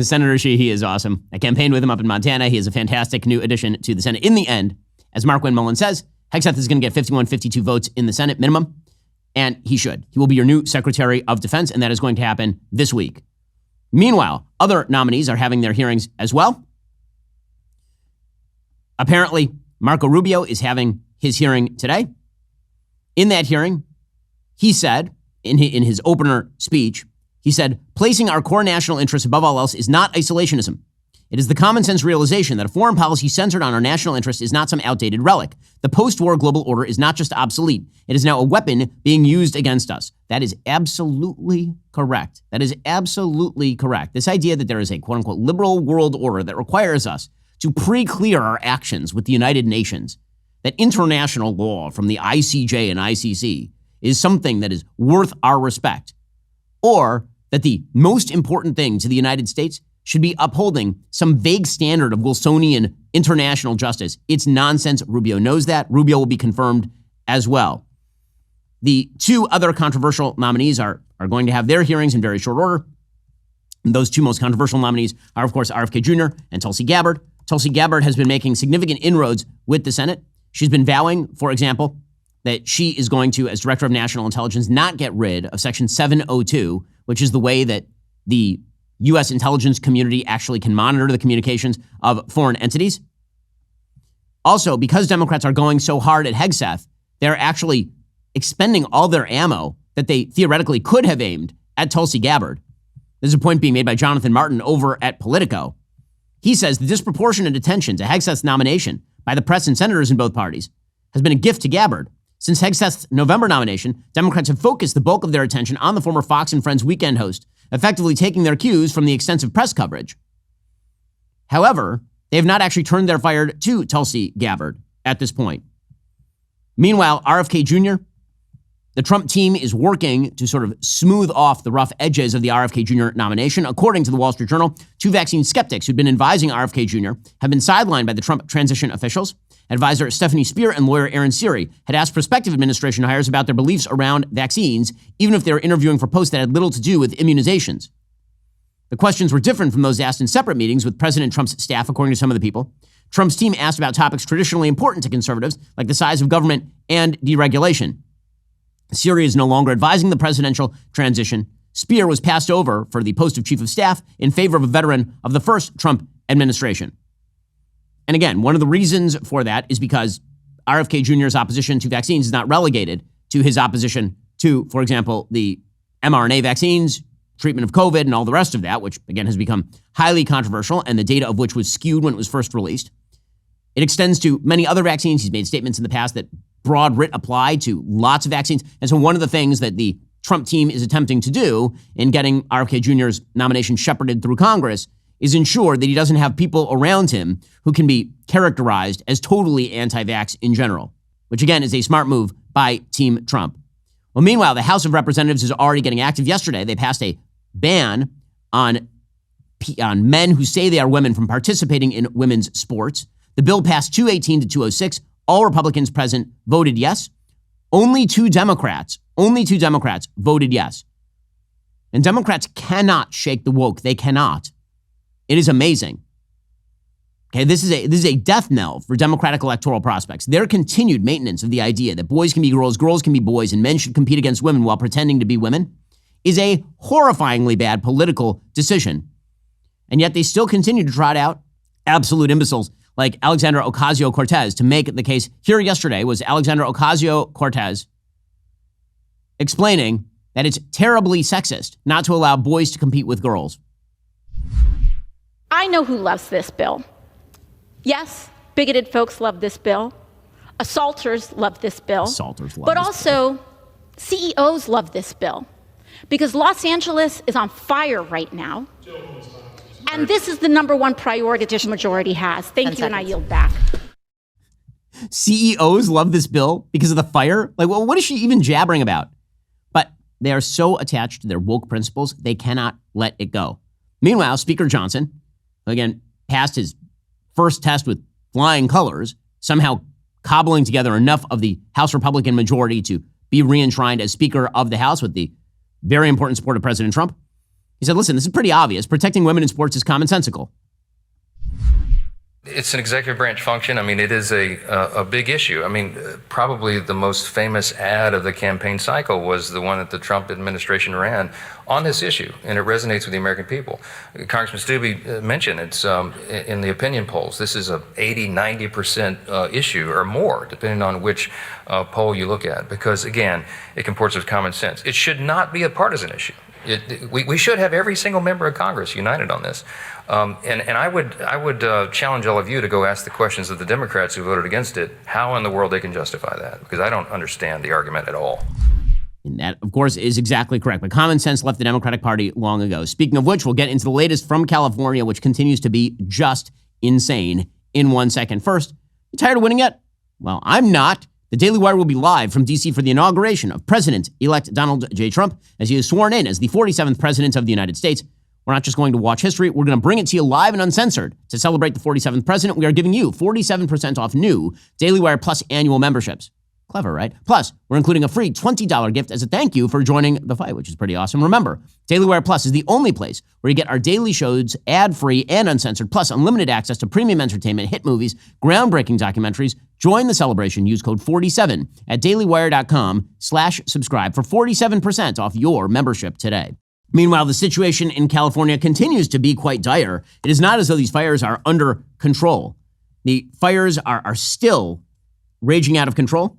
Senator Sheehy is awesome. I campaigned with him up in Montana. He is a fantastic new addition to the Senate. In the end, as Markwin Mullin says, Hegseth is going to get 51, 52 votes in the Senate minimum, and he should. He will be your new Secretary of Defense, and that is going to happen this week. Meanwhile, other nominees are having their hearings as well. Apparently, Marco Rubio is having his hearing today. In that hearing, he said, in his opener speech, he said, placing our core national interests above all else is not isolationism. It is the common sense realization that a foreign policy centered on our national interest is not some outdated relic. The post-war global order is not just obsolete. It is now a weapon being used against us. That is absolutely correct. That is absolutely correct. This idea that there is a quote-unquote liberal world order that requires us to pre-clear our actions with the United Nations, that international law from the ICJ and ICC is something that is worth our respect, or that the most important thing to the United States should be upholding some vague standard of Wilsonian international justice. It's nonsense. Rubio knows that. Rubio will be confirmed as well. The 2 other controversial nominees are going to have their hearings in very short order. And those 2 most controversial nominees are, of course, RFK Jr. and Tulsi Gabbard. Tulsi Gabbard has been making significant inroads with the Senate. She's been vowing, for example, that she is going to, as Director of National Intelligence, not get rid of Section 702, which is the way that the U.S. intelligence community actually can monitor the communications of foreign entities. Also, because Democrats are going so hard at Hegseth, they're actually expending all their ammo that they theoretically could have aimed at Tulsi Gabbard. There's a point being made by Jonathan Martin over at Politico. He says the disproportionate attention to Hegseth's nomination by the press and senators in both parties has been a gift to Gabbard. Since Hegseth's November nomination, Democrats have focused the bulk of their attention on the former Fox and Friends weekend host, effectively taking their cues from the extensive press coverage. However, they have not actually turned their fire to Tulsi Gabbard at this point. Meanwhile, RFK Jr., the Trump team is working to sort of smooth off the rough edges of the RFK Jr. nomination. According to the Wall Street Journal, 2 vaccine skeptics who'd been advising RFK Jr. have been sidelined by the Trump transition officials. Advisor Stephanie Spear and lawyer Aaron Siri had asked prospective administration hires about their beliefs around vaccines, even if they were interviewing for posts that had little to do with immunizations. The questions were different from those asked in separate meetings with President Trump's staff, according to some of the people. Trump's team asked about topics traditionally important to conservatives, like the size of government and deregulation. Siri is no longer advising the presidential transition. Spear was passed over for the post of chief of staff in favor of a veteran of the first Trump administration. And again, one of the reasons for that is because RFK Jr.'s opposition to vaccines is not relegated to his opposition to, for example, the mRNA vaccines, treatment of COVID, and all the rest of that, which again has become highly controversial and the data of which was skewed when it was first released. It extends to many other vaccines. He's made statements in the past that broad writ apply to lots of vaccines. And so one of the things that the Trump team is attempting to do in getting RFK Jr.'s nomination shepherded through Congress is ensure that he doesn't have people around him who can be characterized as totally anti-vax in general, which again is a smart move by Team Trump. Well, meanwhile, the House of Representatives is already getting active. Yesterday, they passed a ban on men who say they are women from participating in women's sports. The bill passed 218 to 206. All Republicans present voted yes. Only two Democrats voted yes. And Democrats cannot shake the woke. They cannot. It is amazing. Okay, this is a death knell for Democratic electoral prospects. Their continued maintenance of the idea that boys can be girls, girls can be boys, and men should compete against women while pretending to be women is a horrifyingly bad political decision. And yet they still continue to trot out absolute imbeciles like Alexandra Ocasio-Cortez to make the case. Here yesterday was Alexandra Ocasio-Cortez explaining that it's terribly sexist not to allow boys to compete with girls. I know who loves this bill. Yes, bigoted folks love this bill. Assaulters love this bill. But also, CEOs love this bill. because Los Angeles is on fire right now. And this is the number one priority this majority has. Thank you, and I yield back. CEOs love this bill because of the fire? Like, well, what is she even jabbering about? But they are so attached to their woke principles, they cannot let it go. Meanwhile, Speaker Johnson, again, passed his first test with flying colors, somehow cobbling together enough of the House Republican majority to be re-enshrined as Speaker of the House with the very important support of President Trump. He said, listen, this is pretty obvious. Protecting women in sports is commonsensical. It's an executive branch function. I mean, it is a big issue. I mean, probably the most famous ad of the campaign cycle was the one that the Trump administration ran on this issue, and it resonates with the American people. Congressman Stubbe mentioned it's in the opinion polls. This is a 80-90% issue or more, depending on which poll you look at, because, again, it comports with common sense. It should not be a partisan issue. We should have every single member of Congress united on this. And I would challenge all of you to go ask the questions of the Democrats who voted against it, how in the world they can justify that, because I don't understand the argument at all. And that, of course, is exactly correct. But common sense left the Democratic Party long ago. Speaking of which, we'll get into the latest from California, which continues to be just insane in 1 second. First, you tired of winning yet? Well, I'm not. The Daily Wire will be live from D.C. for the inauguration of President-elect Donald J. Trump as he is sworn in as the 47th President of the United States. We're not just going to watch history. We're going to bring it to you live and uncensored. To celebrate the 47th president, we are giving you 47% off new Daily Wire Plus annual memberships. Clever, right? Plus, we're including a free $20 gift as a thank you for joining the fight, which is pretty awesome. Remember, Daily Wire Plus is the only place where you get our daily shows ad-free and uncensored, plus unlimited access to premium entertainment, hit movies, groundbreaking documentaries. Join the celebration. Use code 47 at dailywire.com/subscribe for 47% off your membership today. Meanwhile, the situation in California continues to be quite dire. It is not as though these fires are under control. The fires are still raging out of control.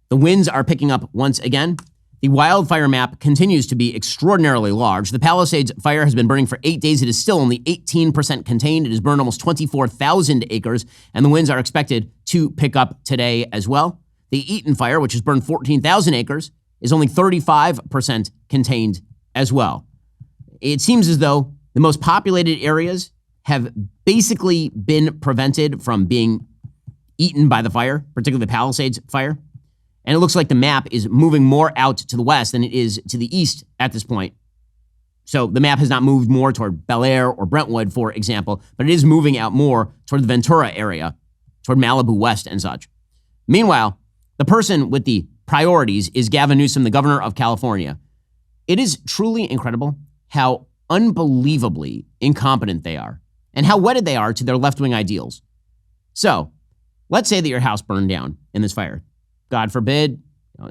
The winds are picking up once again. The wildfire map continues to be extraordinarily large. The Palisades fire has been burning for 8 days. It is still only 18% contained. It has burned almost 24,000 acres, and the winds are expected to pick up today as well. The Eaton fire, which has burned 14,000 acres, is only 35% contained as well. It seems as though the most populated areas have basically been prevented from being eaten by the fire, particularly the Palisades fire. And it looks like the map is moving more out to the west than it is to the east at this point. So the map has not moved more toward Bel Air or Brentwood, for example, but it is moving out more toward the Ventura area, toward Malibu West and such. Meanwhile, the person with the priorities is Gavin Newsom, the governor of California. It is truly incredible how unbelievably incompetent they are and how wedded they are to their left-wing ideals. So let's say that your house burned down in this fire. God forbid,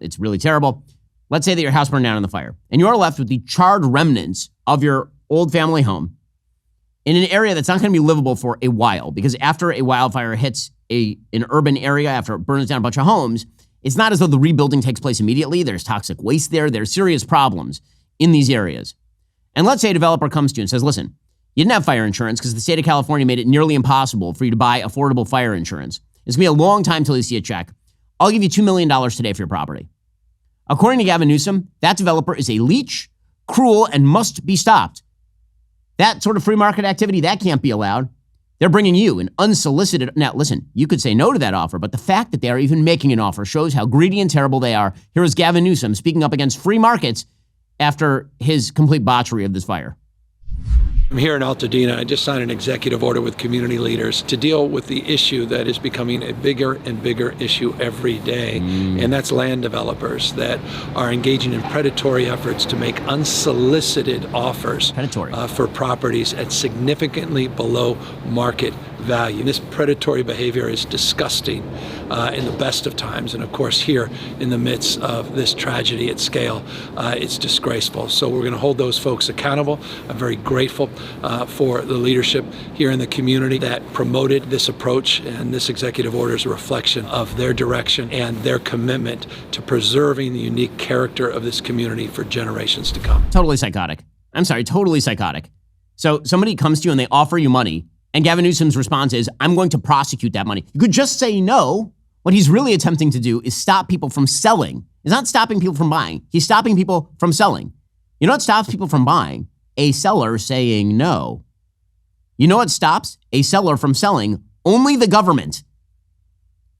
it's really terrible. Let's say that your house burned down in the fire and you're left with the charred remnants of your old family home in an area that's not going to be livable for a while, because after a wildfire hits an urban area, after it burns down a bunch of homes, it's not as though the rebuilding takes place immediately. There's toxic waste there. There's serious problems in these areas. And let's say a developer comes to you and says, listen, you didn't have fire insurance because the state of California made it nearly impossible for you to buy affordable fire insurance. It's going to be a long time till you see a check. I'll give you $2 million today for your property. According to Gavin Newsom, that developer is a leech, cruel, and must be stopped. That sort of free market activity, that can't be allowed. They're bringing you an unsolicited... Now, listen, you could say no to that offer, but the fact that they are even making an offer shows how greedy and terrible they are. Here is Gavin Newsom speaking up against free markets after his complete botchery of this fire. I'm here in Altadena. I just signed an executive order with community leaders to deal with the issue that is becoming a bigger and bigger issue every day, and that's land developers that are engaging in predatory efforts to make unsolicited offers for properties at significantly below market value. This predatory behavior is disgusting in the best of times, and of course here in the midst of this tragedy at scale, it's disgraceful. So we're going to hold those folks accountable. I'm very grateful for the leadership here in the community that promoted this approach, and this executive order is a reflection of their direction and their commitment to preserving the unique character of this community for generations to come. Totally psychotic. I'm sorry, totally psychotic. So somebody comes to you and they offer you money, and Gavin Newsom's response is, I'm going to prosecute that money. You could just say no. What he's really attempting to do is stop people from selling. He's not stopping people from buying. He's stopping people from selling. You know what stops people from buying? A seller saying no. You know what stops a seller from selling? Only the government.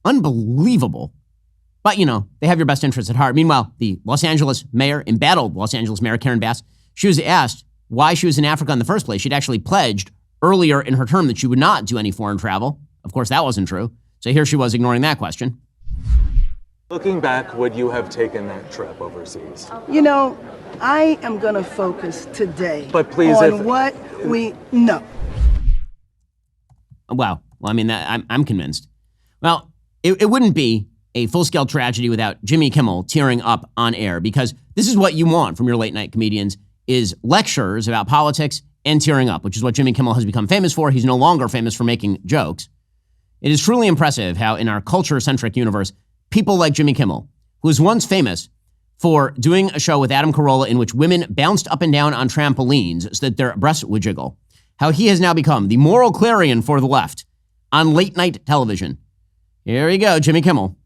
Unbelievable. But, they have your best interests at heart. Meanwhile, the Los Angeles mayor, embattled Los Angeles mayor Karen Bass, she was asked why she was in Africa in the first place. She'd actually pledged earlier in her term that she would not do any foreign travel. Of course, that wasn't true. So here she was ignoring that question. Looking back, would you have taken that trip overseas? I am going to focus today on what we know. Wow. Well, I'm convinced. Well, it wouldn't be a full-scale tragedy without Jimmy Kimmel tearing up on air, because this is what you want from your late-night comedians, is lectures about politics and tearing up, which is what Jimmy Kimmel has become famous for. He's no longer famous for making jokes. It is truly impressive how in our culture-centric universe, people like Jimmy Kimmel, who was once famous for doing a show with Adam Carolla in which women bounced up and down on trampolines so that their breasts would jiggle, how he has now become the moral clarion for the left on late-night television. Here you go, Jimmy Kimmel.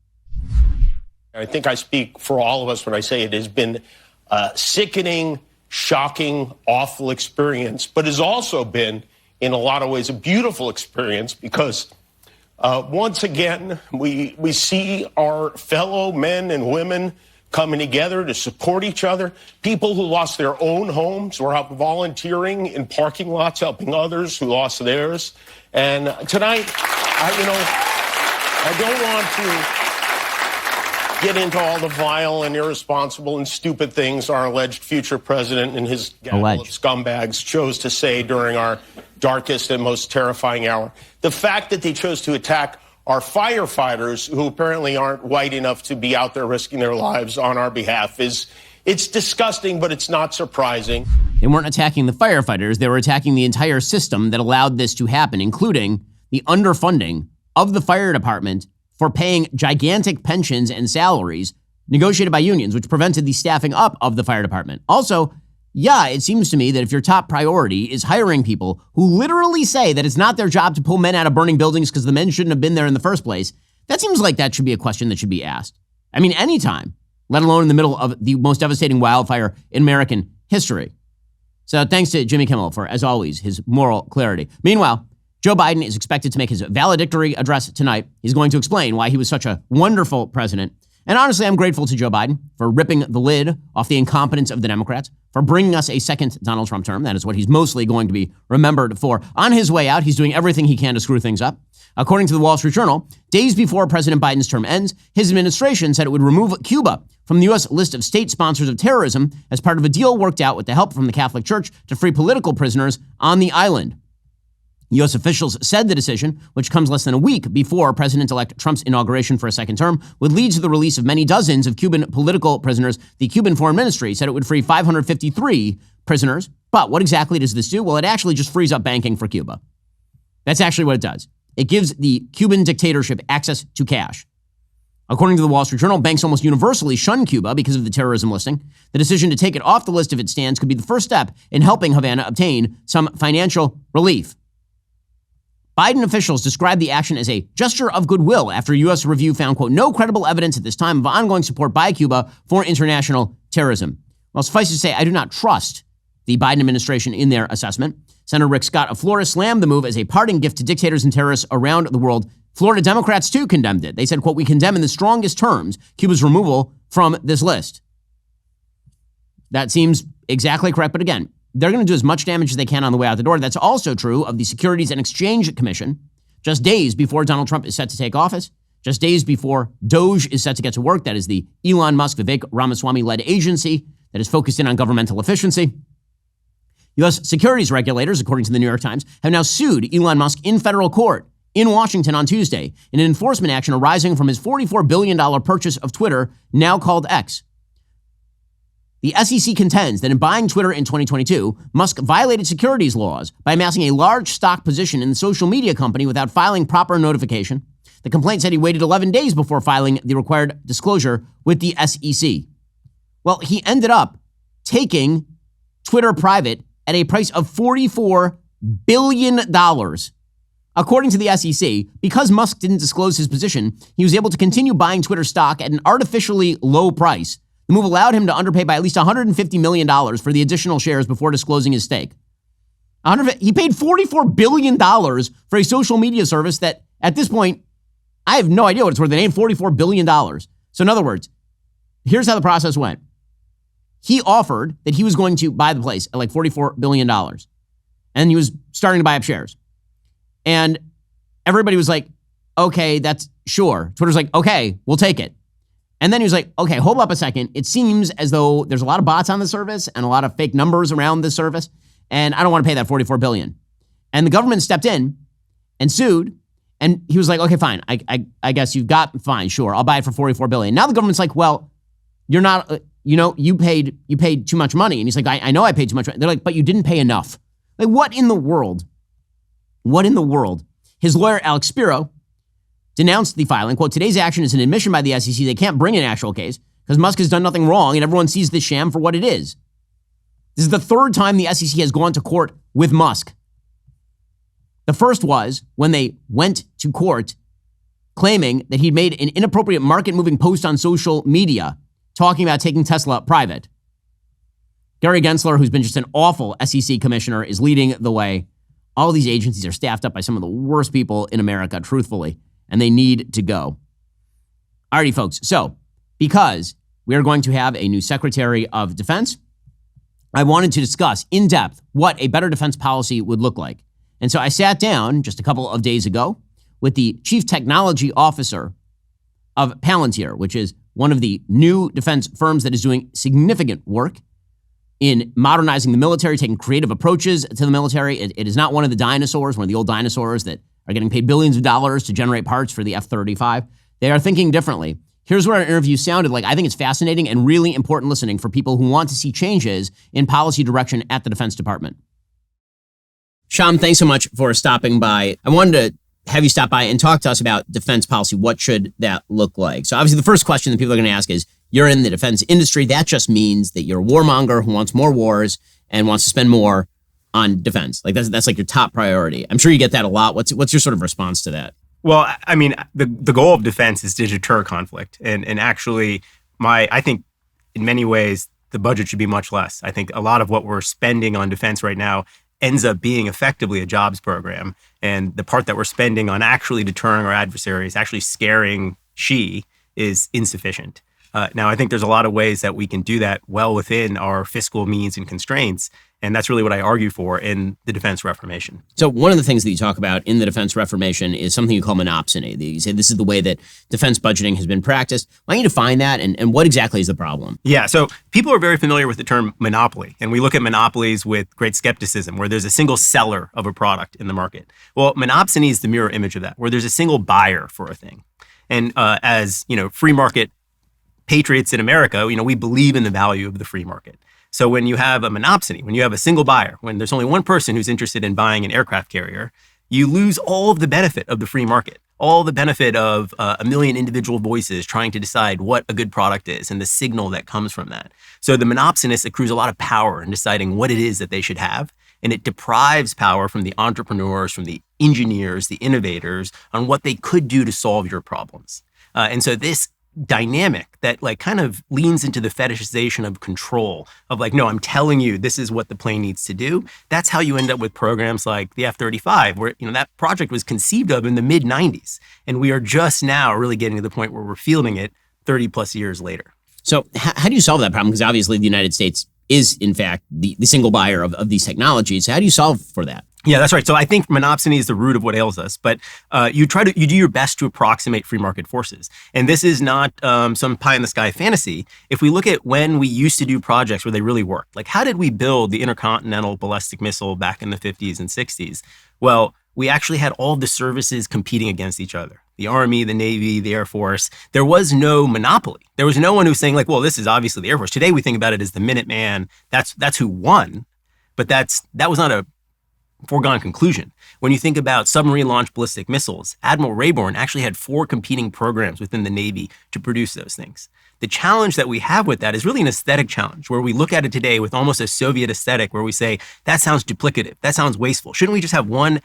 I think I speak for all of us when I say it has been a sickening, shocking, awful experience, but has also been, in a lot of ways, a beautiful experience because once again, we see our fellow men and women coming together to support each other. People who lost their own homes were out volunteering in parking lots, helping others who lost theirs. And tonight, I don't want to get into all the vile and irresponsible and stupid things our alleged future president and his gaggle of scumbags chose to say during our darkest and most terrifying hour. The fact that they chose to attack our firefighters, who apparently aren't white enough to be out there risking their lives on our behalf, it's disgusting, but it's not surprising. They weren't attacking the firefighters. They were attacking the entire system that allowed this to happen, including the underfunding of the fire department for paying gigantic pensions and salaries negotiated by unions, which prevented the staffing up of the fire department. Also, it seems to me that if your top priority is hiring people who literally say that it's not their job to pull men out of burning buildings because the men shouldn't have been there in the first place, that seems like that should be a question that should be asked. Anytime, let alone in the middle of the most devastating wildfire in American history. So thanks to Jimmy Kimmel for, as always, his moral clarity. Meanwhile, Joe Biden is expected to make his valedictory address tonight. He's going to explain why he was such a wonderful president. And honestly, I'm grateful to Joe Biden for ripping the lid off the incompetence of the Democrats, for bringing us a second Donald Trump term. That is what he's mostly going to be remembered for. On his way out, he's doing everything he can to screw things up. According to the Wall Street Journal, days before President Biden's term ends, his administration said it would remove Cuba from the U.S. list of state sponsors of terrorism as part of a deal worked out with the help from the Catholic Church to free political prisoners on the island. U.S. officials said the decision, which comes less than a week before President-elect Trump's inauguration for a second term, would lead to the release of many dozens of Cuban political prisoners. The Cuban Foreign Ministry said it would free 553 prisoners. But what exactly does this do? Well, it actually just frees up banking for Cuba. That's actually what it does. It gives the Cuban dictatorship access to cash. According to the Wall Street Journal, banks almost universally shun Cuba because of the terrorism listing. The decision to take it off the list if it stands could be the first step in helping Havana obtain some financial relief. Biden officials described the action as a gesture of goodwill after a U.S. review found, quote, no credible evidence at this time of ongoing support by Cuba for international terrorism. Well, suffice to say, I do not trust the Biden administration in their assessment. Senator Rick Scott of Florida slammed the move as a parting gift to dictators and terrorists around the world. Florida Democrats, too, condemned it. They said, quote, we condemn in the strongest terms Cuba's removal from this list. That seems exactly correct. But again, they're going to do as much damage as they can on the way out the door. That's also true of the Securities and Exchange Commission. Just days before Donald Trump is set to take office, just days before Doge is set to get to work, that is the Elon Musk, Vivek Ramaswamy-led agency that is focused in on governmental efficiency. U.S. securities regulators, according to the New York Times, have now sued Elon Musk in federal court in Washington on Tuesday in an enforcement action arising from his $44 billion purchase of Twitter, now called X. The SEC contends that in buying Twitter in 2022, Musk violated securities laws by amassing a large stock position in the social media company without filing proper notification. The complaint said he waited 11 days before filing the required disclosure with the SEC. Well, he ended up taking Twitter private at a price of $44 billion. According to the SEC, because Musk didn't disclose his position, he was able to continue buying Twitter stock at an artificially low price The move allowed him to underpay by at least $150 million for the additional shares before disclosing his stake. He paid $44 billion for a social media service that, at this point, I have no idea what it's worth. It ain't $44 billion. So in other words, here's how the process went. He offered that he was going to buy the place at like $44 billion. And he was starting to buy up shares. And everybody was like, okay, that's sure. Twitter's like, okay, we'll take it. And then he was like, okay, hold up a second. It seems as though there's a lot of bots on the service and a lot of fake numbers around this service. And I don't want to pay that $44 billion. And the government stepped in and sued. And he was like, okay, fine. I guess you've got, fine, sure. I'll buy it for $44 billion. Now the government's like, well, you're not, you paid too much money. And he's like, I know I paid too much money. They're like, but you didn't pay enough. Like, what in the world? What in the world? His lawyer, Alex Shapiro, denounced the filing. Quote, today's action is an admission by the SEC. They can't bring an actual case because Musk has done nothing wrong and everyone sees this sham for what it is. This is the third time the SEC has gone to court with Musk. The first was when they went to court claiming that he'd made an inappropriate market-moving post on social media talking about taking Tesla private. Gary Gensler, who's been just an awful SEC commissioner, is leading the way. All these agencies are staffed up by some of the worst people in America, truthfully, and they need to go. Alrighty, folks. So, because we are going to have a new Secretary of Defense, I wanted to discuss in depth what a better defense policy would look like. And so I sat down just a couple of days ago with the Chief Technology Officer of Palantir, which is one of the new defense firms that is doing significant work in modernizing the military, taking creative approaches to the military. It is not one of the dinosaurs, one of the old dinosaurs that are getting paid billions of dollars to generate parts for the F-35. They are thinking differently. Here's what our interview sounded like. I think it's fascinating and really important listening for people who want to see changes in policy direction at the Defense Department. Shyam, thanks so much for stopping by. I wanted to have you stop by and talk to us about defense policy. What should that look like? So obviously the first question that people are going to ask is, you're in the defense industry. That just means that you're a warmonger who wants more wars and wants to spend more on defense. Like that's like your top priority. I'm sure you get that a lot. What's your sort of response to that? Well, I mean, the goal of defense is to deter conflict. And actually, I think in many ways, the budget should be much less. I think a lot of what we're spending on defense right now ends up being effectively a jobs program. And the part that we're spending on actually deterring our adversaries, actually scaring Sheehy, is insufficient. Now, I think there's a lot of ways that we can do that well within our fiscal means and constraints. And that's really what I argue for in the defense reformation. So one of the things that you talk about in the defense reformation is something you call monopsony. You say this is the way that defense budgeting has been practiced. Why don't you define that and what exactly is the problem? Yeah, so people are very familiar with the term monopoly. And we look at monopolies with great skepticism, where there's a single seller of a product in the market. Well, monopsony is the mirror image of that, where there's a single buyer for a thing. And as free market patriots in America, we believe in the value of the free market. So when you have a monopsony, when you have a single buyer, when there's only one person who's interested in buying an aircraft carrier, you lose all of the benefit of the free market, all the benefit of a million individual voices trying to decide what a good product is and the signal that comes from that. So the monopsonist accrues a lot of power in deciding what it is that they should have, and it deprives power from the entrepreneurs, from the engineers, the innovators on what they could do to solve your problems. And so this dynamic that kind of leans into the fetishization of control of no, I'm telling you this is what the plane needs to do. That's how you end up with programs like the F-35, where that project was conceived of in the mid 90s. And we are just now really getting to the point where we're fielding it 30 plus years later. So how do you solve that problem? Because obviously the United States is in fact the single buyer of these technologies. How do you solve for that? Yeah, that's right. So I think monopsony is the root of what ails us, but you do your best to approximate free market forces. And this is not some pie in the sky fantasy. If we look at when we used to do projects where they really worked, like how did we build the intercontinental ballistic missile back in the 50s and 60s? Well, we actually had all the services competing against each other. The Army, the Navy, the Air Force. There was no monopoly. There was no one who's saying well, this is obviously the Air Force. Today we think about it as the Minuteman. That's who won, but that was not a foregone conclusion. When you think about submarine-launched ballistic missiles, Admiral Rayburn actually had 4 competing programs within the Navy to produce those things. The challenge that we have with that is really an aesthetic challenge, where we look at it today with almost a Soviet aesthetic, where we say, that sounds duplicative, that sounds wasteful. Shouldn't we just have one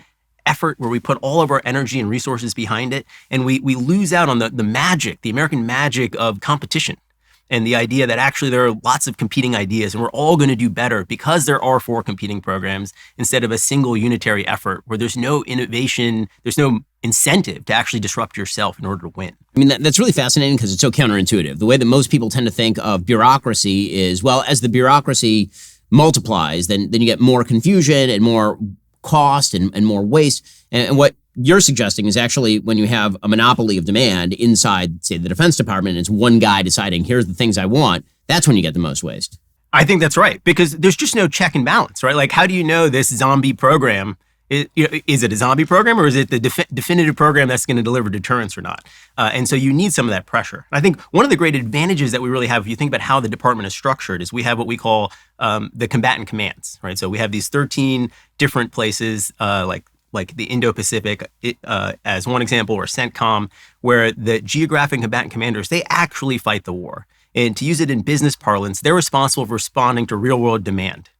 effort where we put all of our energy and resources behind it, and we lose out on the magic, the American magic of competition? And the idea that actually there are lots of competing ideas and we're all going to do better because there are 4 competing programs instead of a single unitary effort where there's no innovation, there's no incentive to actually disrupt yourself in order to win. I mean, that's really fascinating because it's so counterintuitive. The way that most people tend to think of bureaucracy is, well, as the bureaucracy multiplies, then you get more confusion and more cost and more waste. And what you're suggesting is actually when you have a monopoly of demand inside, say, the Defense Department, it's one guy deciding, here's the things I want, that's when you get the most waste. I think that's right, because there's just no check and balance, right? Like, how do you know this zombie program, is it a zombie program or is it the definitive program that's going to deliver deterrence or not? And so you need some of that pressure. And I think one of the great advantages that we really have, if you think about how the department is structured, is we have what we call the combatant commands, right? So we have these 13 different places, like the Indo-Pacific as one example, or CENTCOM, where the geographic combatant commanders, they actually fight the war. And to use it in business parlance, they're responsible for responding to real-world demand.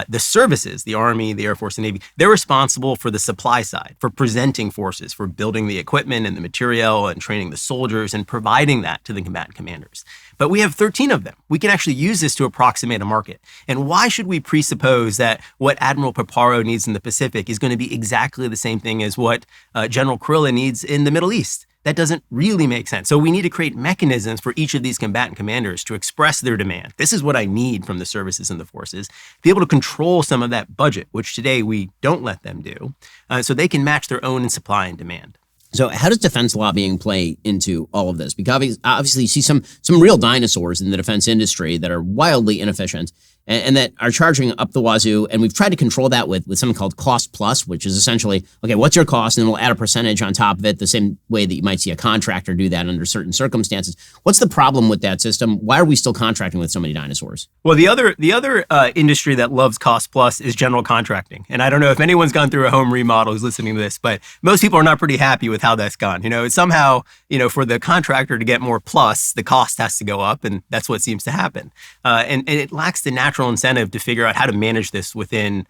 The services, the Army, the Air Force, and Navy, they're responsible for the supply side, for presenting forces, for building the equipment and the material and training the soldiers and providing that to the combatant commanders. But we have 13 of them. We can actually use this to approximate a market. And why should we presuppose that what Admiral Paparo needs in the Pacific is going to be exactly the same thing as what General Kurilla needs in the Middle East? That doesn't really make sense. So we need to create mechanisms for each of these combatant commanders to express their demand. This is what I need from the services and the forces, be able to control some of that budget, which today we don't let them do, so they can match their own supply and demand. So how does defense lobbying play into all of this? Because obviously you see some real dinosaurs in the defense industry that are wildly inefficient and that are charging up the wazoo. And we've tried to control that with something called cost plus, which is essentially, okay, what's your cost? And we'll add a percentage on top of it, the same way that you might see a contractor do that under certain circumstances. What's the problem with that system? Why are we still contracting with so many dinosaurs? Well, the other industry that loves cost plus is general contracting. And I don't know if anyone's gone through a home remodel who's listening to this, but most people are not pretty happy with how that's gone. It's somehow, for the contractor to get more plus, the cost has to go up, and that's what seems to happen. And it lacks the natural incentive to figure out how to manage this within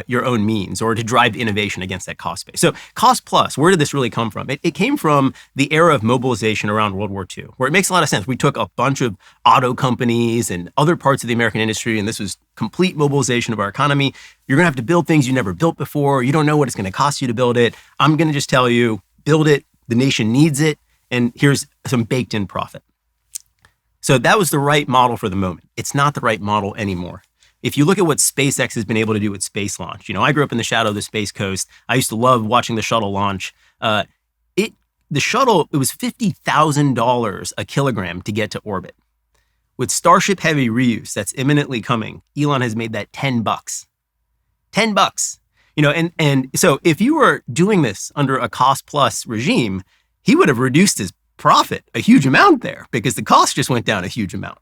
your own means or to drive innovation against that cost base. So cost plus, where did this really come from? It came from the era of mobilization around World War II, where it makes a lot of sense. We took a bunch of auto companies and other parts of the American industry, and this was complete mobilization of our economy. You're going to have to build things you never built before. You don't know what it's going to cost you to build it. I'm going to just tell you, build it. The nation needs it. And here's some baked in profit. So that was the right model for the moment. It's not the right model anymore. If you look at what SpaceX has been able to do with space launch, I grew up in the shadow of the Space Coast. I used to love watching the shuttle launch. The shuttle, it was $50,000 a kilogram to get to orbit. With Starship Heavy reuse that's imminently coming, Elon has made that $10. $10. And so if you were doing this under a cost plus regime, he would have reduced his profit a huge amount there because the cost just went down a huge amount.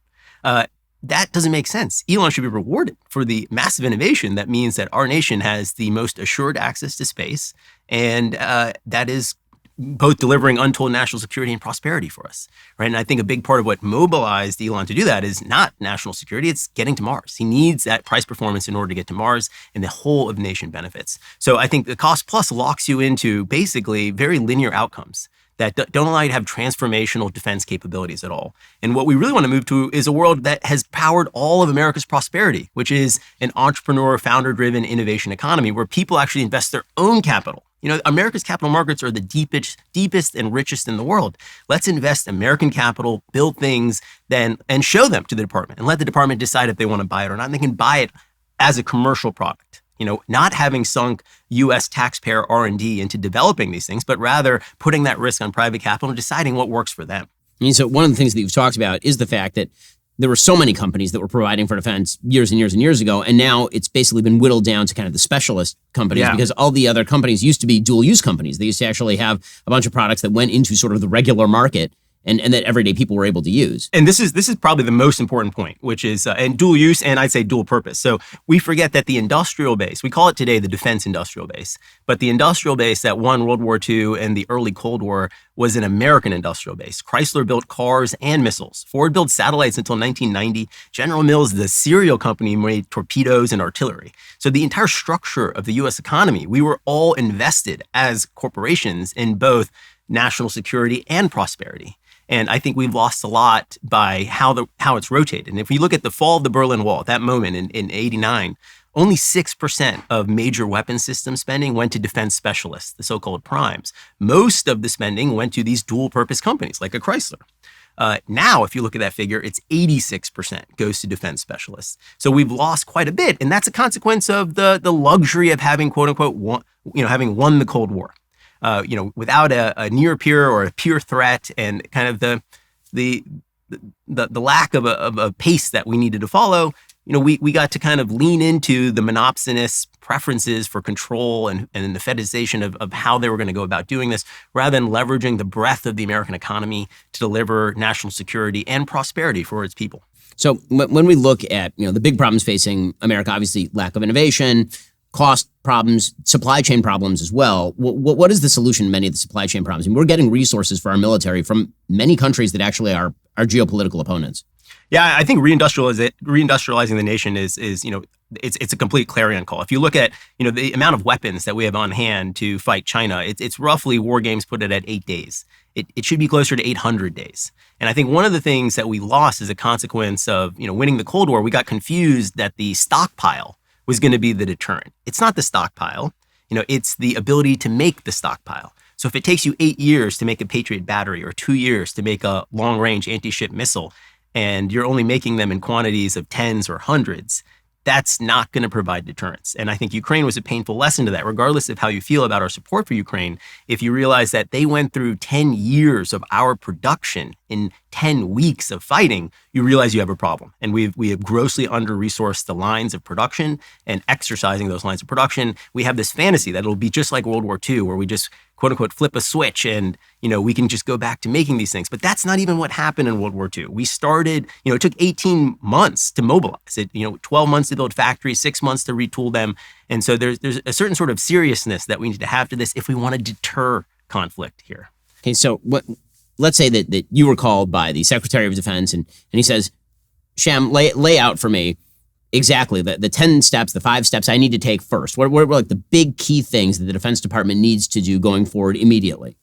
That doesn't make sense. Elon should be rewarded for the massive innovation that means that our nation has the most assured access to space, and that is both delivering untold national security and prosperity for us, right? And I think a big part of what mobilized Elon to do that is not national security, it's getting to Mars. He needs that price performance in order to get to Mars, and the whole of the nation benefits. So I think the cost plus locks you into basically very linear outcomes that don't allow you to have transformational defense capabilities at all. And what we really want to move to is a world that has powered all of America's prosperity, which is an entrepreneur, founder-driven innovation economy where people actually invest their own capital. America's capital markets are the deepest and richest in the world. Let's invest American capital, build things, and show them to the department and let the department decide if they want to buy it or not. And they can buy it as a commercial product. Not having sunk U.S. taxpayer R&D into developing these things, but rather putting that risk on private capital and deciding what works for them. So one of the things that you've talked about is the fact that there were so many companies that were providing for defense years and years and years ago, and now it's basically been whittled down to kind of the specialist companies because all the other companies used to be dual-use companies. They used to actually have a bunch of products that went into sort of the regular market and that everyday people were able to use. And this is probably the most important point, which is and dual use and I'd say dual purpose. So we forget that the industrial base, we call it today the defense industrial base, but the industrial base that won World War II and the early Cold War was an American industrial base. Chrysler built cars and missiles. Ford built satellites until 1990. General Mills, the cereal company, made torpedoes and artillery. So the entire structure of the U.S. economy, we were all invested as corporations in both national security and prosperity. And I think we've lost a lot by how it's rotated. And if we look at the fall of the Berlin Wall, at that moment in 89, only 6% of major weapon system spending went to defense specialists, the so-called primes. Most of the spending went to these dual-purpose companies like a Chrysler. Now, if you look at that figure, it's 86% goes to defense specialists. So we've lost quite a bit, and that's a consequence of the luxury of having, quote unquote, having won the Cold War. Without a near peer or a peer threat, and kind of the lack of a pace that we needed to follow. We got to kind of lean into the monopsonist preferences for control and the fetishization of how they were going to go about doing this, rather than leveraging the breadth of the American economy to deliver national security and prosperity for its people. So when we look at the big problems facing America, obviously lack of innovation, cost problems, supply chain problems as well. What is the solution to many of the supply chain problems? I mean, we're getting resources for our military from many countries that actually are our geopolitical opponents. Yeah, I think reindustrializing the nation is it's a complete clarion call. If you look at the amount of weapons that we have on hand to fight China, it's roughly, war games put it at 8 days. It should be closer to 800 days. And I think one of the things that we lost as a consequence of winning the Cold War, we got confused that the stockpile was going to be the deterrent. It's not the stockpile. It's the ability to make the stockpile. So if it takes you 8 years to make a Patriot battery or 2 years to make a long-range anti-ship missile, and you're only making them in quantities of tens or hundreds, that's not going to provide deterrence. And I think Ukraine was a painful lesson to that, regardless of how you feel about our support for Ukraine. If you realize that they went through 10 years of our production in 10 weeks of fighting, you realize you have a problem. And we have grossly under-resourced the lines of production, and exercising those lines of production. We have this fantasy that it'll be just like World War II, where we just, quote unquote, flip a switch and, we can just go back to making these things. But that's not even what happened in World War II. We started, it took 18 months to mobilize it, 12 months to build factories, 6 months to retool them. And so there's a certain sort of seriousness that we need to have to this if we want to deter conflict here. Okay, so let's say that you were called by the Secretary of Defense and he says, Shyam, lay out for me exactly the 10 steps, the 5 steps I need to take first. What are like the big key things that the Defense Department needs to do going forward immediately?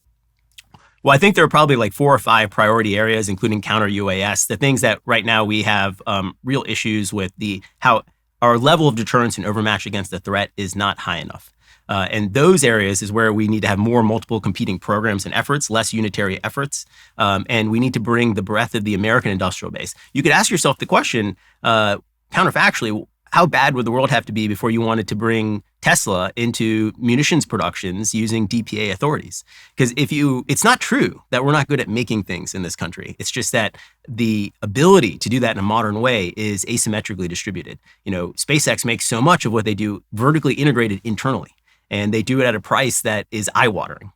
Well, I think there are probably like 4 or 5 priority areas, including counter-UAS, the things that right now we have real issues with, how our level of deterrence and overmatch against the threat is not high enough. And those areas is where we need to have more multiple competing programs and efforts, less unitary efforts. And we need to bring the breadth of the American industrial base. You could ask yourself the question, counterfactually, how bad would the world have to be before you wanted to bring Tesla into munitions productions using DPA authorities? Because it's not true that we're not good at making things in this country. It's just that the ability to do that in a modern way is asymmetrically distributed. SpaceX makes so much of what they do vertically integrated internally, and they do it at a price that is eye-watering.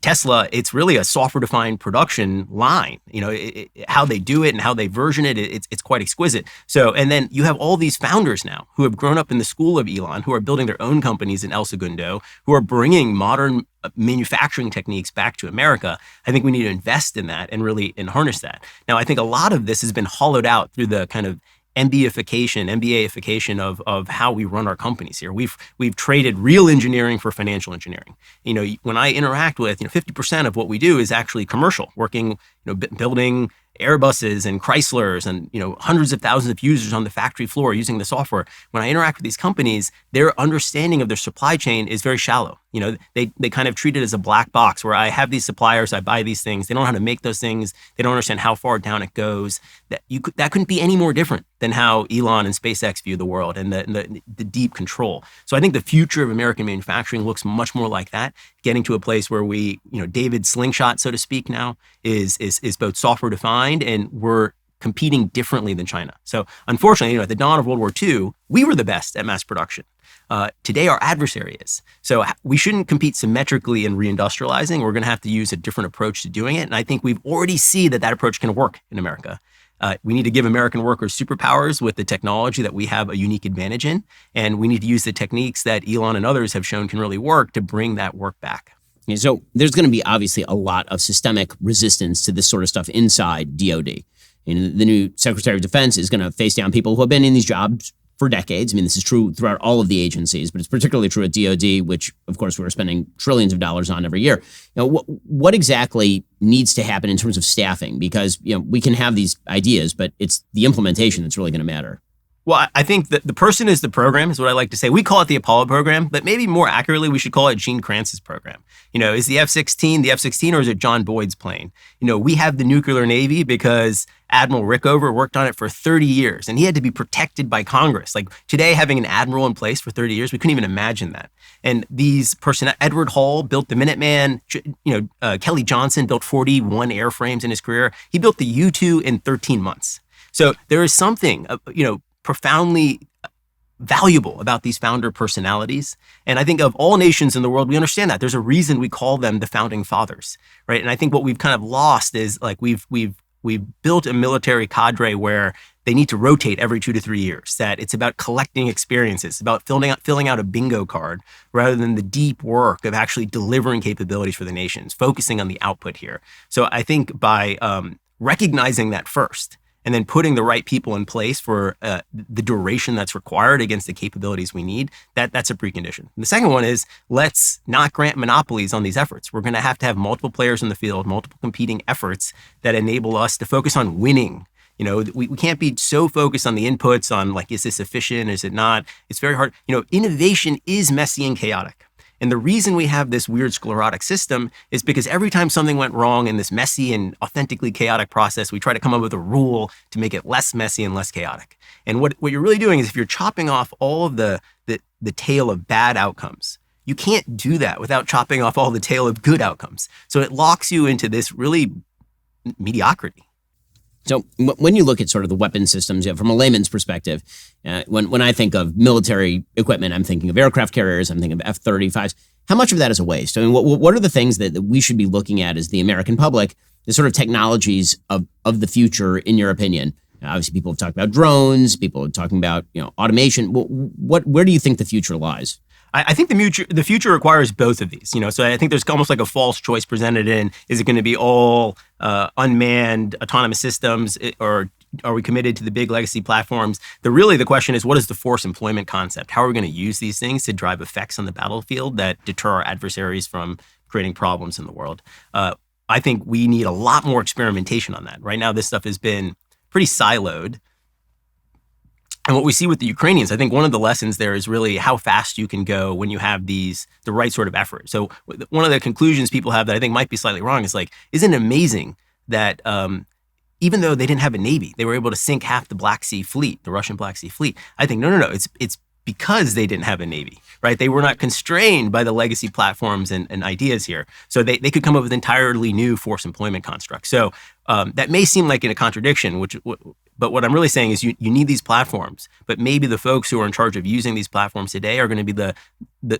Tesla, it's really a software-defined production line. How they do it and how they version it, it's quite exquisite. So, and then you have all these founders now who have grown up in the school of Elon, who are building their own companies in El Segundo, who are bringing modern manufacturing techniques back to America. I think we need to invest in that and harness that. Now, I think a lot of this has been hollowed out through the kind of MBAification of how we run our companies here. We've traded real engineering for financial engineering. When I interact with, 50% of what we do is actually commercial, working, building Airbuses and Chryslers and, hundreds of thousands of users on the factory floor using the software. When I interact with these companies, their understanding of their supply chain is very shallow. They kind of treat it as a black box where I have these suppliers, I buy these things. They don't know how to make those things. They don't understand how far down it goes. That couldn't be any more different than how Elon and SpaceX view the world and the deep control. So I think the future of American manufacturing looks much more like that, getting to a place where we, David's slingshot, so to speak, now is both software defined and we're competing differently than China. So unfortunately, at the dawn of World War II, we were the best at mass production. Today, our adversary is. So we shouldn't compete symmetrically in reindustrializing. We're going to have to use a different approach to doing it. And I think we've already seen that approach can work in America. We need to give American workers superpowers with the technology that we have a unique advantage in. And we need to use the techniques that Elon and others have shown can really work to bring that work back. So there's going to be obviously a lot of systemic resistance to this sort of stuff inside DOD. The new Secretary of Defense is going to face down people who have been in these jobs for decades. I mean, this is true throughout all of the agencies, but it's particularly true at DOD, which, of course, we're spending trillions of dollars on every year. What exactly needs to happen in terms of staffing? Because, we can have these ideas, but it's the implementation that's really going to matter. Well, I think that the person is the program is what I like to say. We call it the Apollo program, but maybe more accurately, we should call it Gene Kranz's program. Is the F-16 the F-16 or is it John Boyd's plane? We have the nuclear Navy because Admiral Rickover worked on it for 30 years and he had to be protected by Congress. Like today, having an admiral in place for 30 years, we couldn't even imagine that. And these Edward Hall built the Minuteman, Kelly Johnson built 41 airframes in his career. He built the U-2 in 13 months. So there is something, profoundly valuable about these founder personalities. And I think of all nations in the world, we understand that. There's a reason we call them the founding fathers, right? And I think what we've kind of lost is like we've built a military cadre where they need to rotate every 2 to 3 years, that it's about collecting experiences, about filling out a bingo card rather than the deep work of actually delivering capabilities for the nations, focusing on the output here. So I think by recognizing that first, and then putting the right people in place for the duration that's required against the capabilities we need, that's a precondition. And the second one is let's not grant monopolies on these efforts. We're going to have multiple players in the field, multiple competing efforts that enable us to focus on winning. We can't be so focused on the inputs on like, is this efficient? Is it not? It's very hard. Innovation is messy and chaotic. And the reason we have this weird sclerotic system is because every time something went wrong in this messy and authentically chaotic process, we try to come up with a rule to make it less messy and less chaotic. And what you're really doing is if you're chopping off all of the tail of bad outcomes, you can't do that without chopping off all the tail of good outcomes. So it locks you into this really mediocrity. So when you look at sort of the weapon systems, from a layman's perspective, when I think of military equipment, I'm thinking of aircraft carriers, I'm thinking of F-35s. How much of that is a waste? I mean, what are the things that we should be looking at as the American public, the sort of technologies of the future, in your opinion? Obviously, people have talked about drones, people are talking about automation. Where do you think the future lies? I think the future requires both of these. So I think there's almost like a false choice presented in, is it going to be all unmanned autonomous systems, or are we committed to the big legacy platforms? The question is, what is the force employment concept? How are we going to use these things to drive effects on the battlefield that deter our adversaries from creating problems in the world? I think we need a lot more experimentation on that. Right now, this stuff has been pretty siloed. And what we see with the Ukrainians, I think one of the lessons there is really how fast you can go when you have the right sort of effort. So one of the conclusions people have that I think might be slightly wrong is like, isn't it amazing that even though they didn't have a navy, they were able to sink half the Black Sea fleet, the Russian Black Sea fleet? I think, no. It's because they didn't have a navy, right? They were not constrained by the legacy platforms and ideas here. So they could come up with entirely new force employment constructs. So that may seem like in a contradiction, but what I'm really saying is you need these platforms, but maybe the folks who are in charge of using these platforms today are going to be the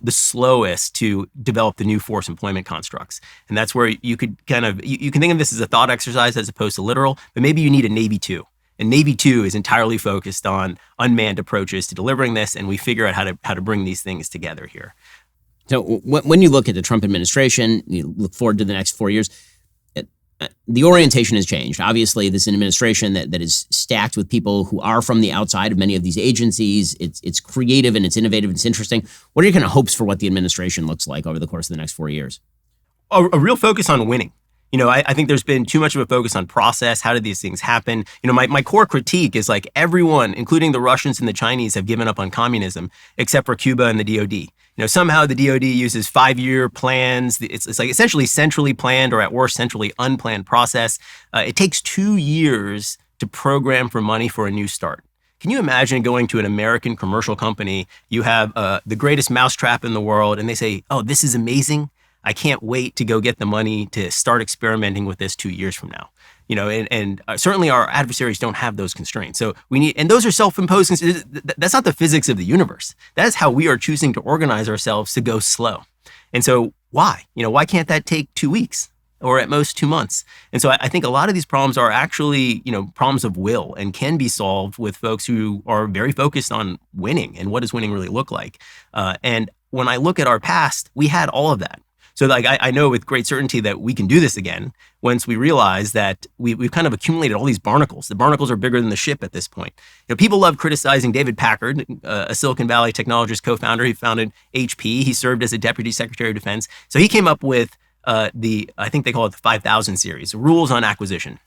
slowest to develop the new force employment constructs. And that's where you could you can think of this as a thought exercise as opposed to literal, but maybe you need a Navy 2. And Navy 2 is entirely focused on unmanned approaches to delivering this, and we figure out how to bring these things together here. So when you look at the Trump administration, you look forward to the next 4 years, the orientation has changed. Obviously, this is an administration that is stacked with people who are from the outside of many of these agencies. It's creative and it's innovative and it's interesting. What are your kind of hopes for what the administration looks like over the course of the next 4 years? A real focus on winning. I think there's been too much of a focus on process. How did these things happen? My core critique is like everyone, including the Russians and the Chinese, have given up on communism except for Cuba and the DOD. Somehow the DOD uses 5-year plans. It's like essentially centrally planned or at worst centrally unplanned process. It takes 2 years to program for money for a new start. Can you imagine going to an American commercial company? You have the greatest mousetrap in the world and they say, oh, this is amazing. I can't wait to go get the money to start experimenting with this 2 years from now. And certainly our adversaries don't have those constraints. So we need, and those are self-imposed. That's not the physics of the universe. That is how we are choosing to organize ourselves to go slow. And so why? Why can't that take 2 weeks or at most 2 months? And so I think a lot of these problems are actually, problems of will and can be solved with folks who are very focused on winning and what does winning really look like. And when I look at our past, we had all of that. So like I know with great certainty that we can do this again once we realize that we've kind of accumulated all these barnacles. The barnacles are bigger than the ship at this point. People love criticizing David Packard, a Silicon Valley technologist co-founder. He founded HP. He served as a deputy secretary of defense. So he came up with I think they call it the 5000 series, rules on acquisition.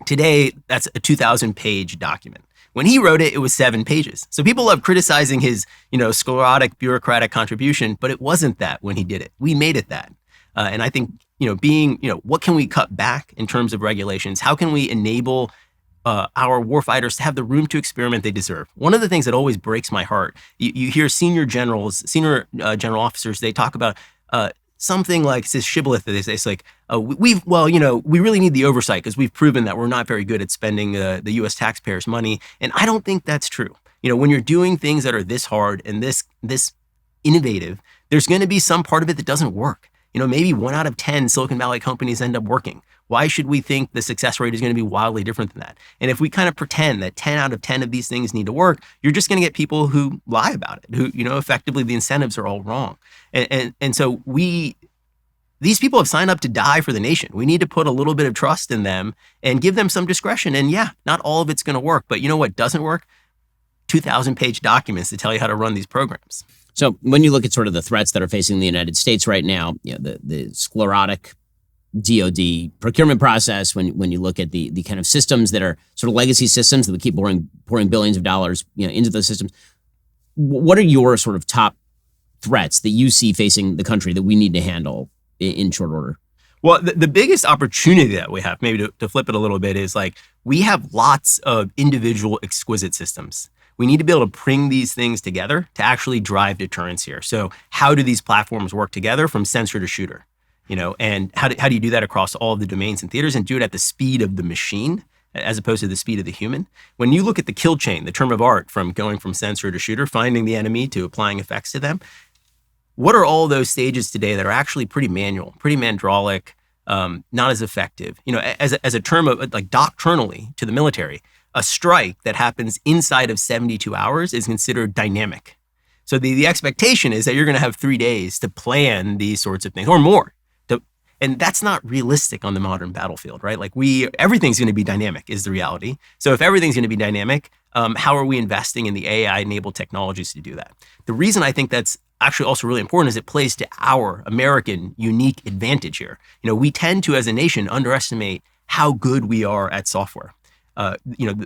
Today, that's a 2,000-page document. When he wrote it, it was 7 pages. So people love criticizing his, sclerotic, bureaucratic contribution, but it wasn't that when he did it. We made it that. And I think, what can we cut back in terms of regulations? How can we enable our warfighters to have the room to experiment they deserve? One of the things that always breaks my heart, you hear senior general officers, they talk about something like this shibboleth. It's like we really need the oversight because we've proven that we're not very good at spending the U.S. taxpayers' money, and I don't think that's true. When you're doing things that are this hard and this innovative, there's going to be some part of it that doesn't work. Maybe 1 out of 10 Silicon Valley companies end up working. Why should we think the success rate is going to be wildly different than that? And if we kind of pretend that 10 out of 10 of these things need to work, you're just going to get people who lie about it, who, effectively the incentives are all wrong. And so these people have signed up to die for the nation. We need to put a little bit of trust in them and give them some discretion. And yeah, not all of it's going to work, but you know what doesn't work? 2,000-page documents to tell you how to run these programs. So when you look at sort of the threats that are facing the United States right now, the sclerotic DoD procurement process, when you look at the kind of systems that are sort of legacy systems that we keep pouring billions of dollars into those systems, what are your sort of top threats that you see facing the country that we need to handle in short order? Well, the biggest opportunity that we have, maybe to flip it a little bit, is like we have lots of individual exquisite systems. We need to be able to bring these things together to actually drive deterrence here. So how do these platforms work together from sensor to shooter? And how do you do that across all of the domains and theaters and do it at the speed of the machine as opposed to the speed of the human? When you look at the kill chain, the term of art from going from sensor to shooter, finding the enemy to applying effects to them, what are all those stages today that are actually pretty manual, pretty mandrolic, not as effective? As a term of like doctrinally to the military, a strike that happens inside of 72 hours is considered dynamic. So the expectation is that you're going to have 3 days to plan these sorts of things or more. And that's not realistic on the modern battlefield, right? Like everything's going to be dynamic is the reality. So if everything's going to be dynamic, how are we investing in the AI-enabled technologies to do that? The reason I think that's actually also really important is it plays to our American unique advantage here. We tend to, as a nation, underestimate how good we are at software.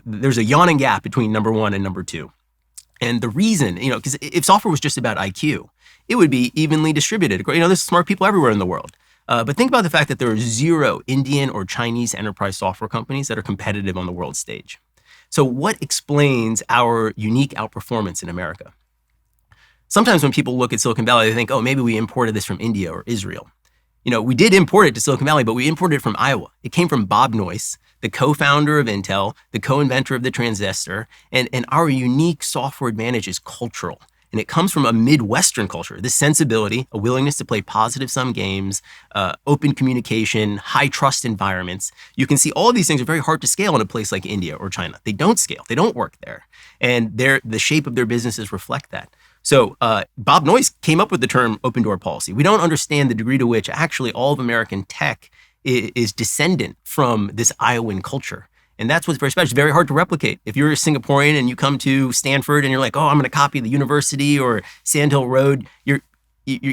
There's a yawning gap between number 1 and number 2. And the reason, because if software was just about IQ, it would be evenly distributed. There's smart people everywhere in the world. But think about the fact that there are 0 Indian or Chinese enterprise software companies that are competitive on the world stage. So what explains our unique outperformance in America? Sometimes when people look at Silicon Valley, they think, oh, maybe we imported this from India or Israel. We did import it to Silicon Valley, but we imported it from Iowa. It came from Bob Noyce, the co-founder of Intel, the co-inventor of the transistor, and our unique software advantage is cultural. And it comes from a Midwestern culture, this sensibility, a willingness to play positive-sum games, open communication, high trust environments. You can see all of these things are very hard to scale in a place like India or China. They don't scale. They don't work there. And the shape of their businesses reflect that. So Bob Noyce came up with the term open door policy. We don't understand the degree to which actually all of American tech is descendant from this Iowan culture. And that's what's very special. It's very hard to replicate. If you're a Singaporean and you come to Stanford and you're like, oh, I'm going to copy the university or Sand Hill Road, you're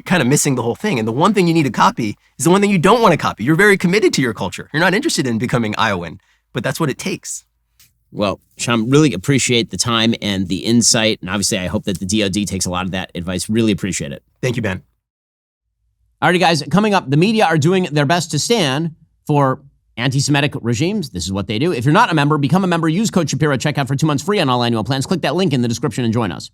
kind of missing the whole thing. And the one thing you need to copy is the one thing you don't want to copy. You're very committed to your culture. You're not interested in becoming Iowan, but that's what it takes. Well, Shyam, really appreciate the time and the insight. And obviously, I hope that the DoD takes a lot of that advice. Really appreciate it. Thank you, Ben. All right, guys, coming up, the media are doing their best to stand for anti-Semitic regimes. This is what they do. If you're not a member, become a member. Use code Shapiro. Check out for 2 months free on all annual plans. Click that link in the description and join us.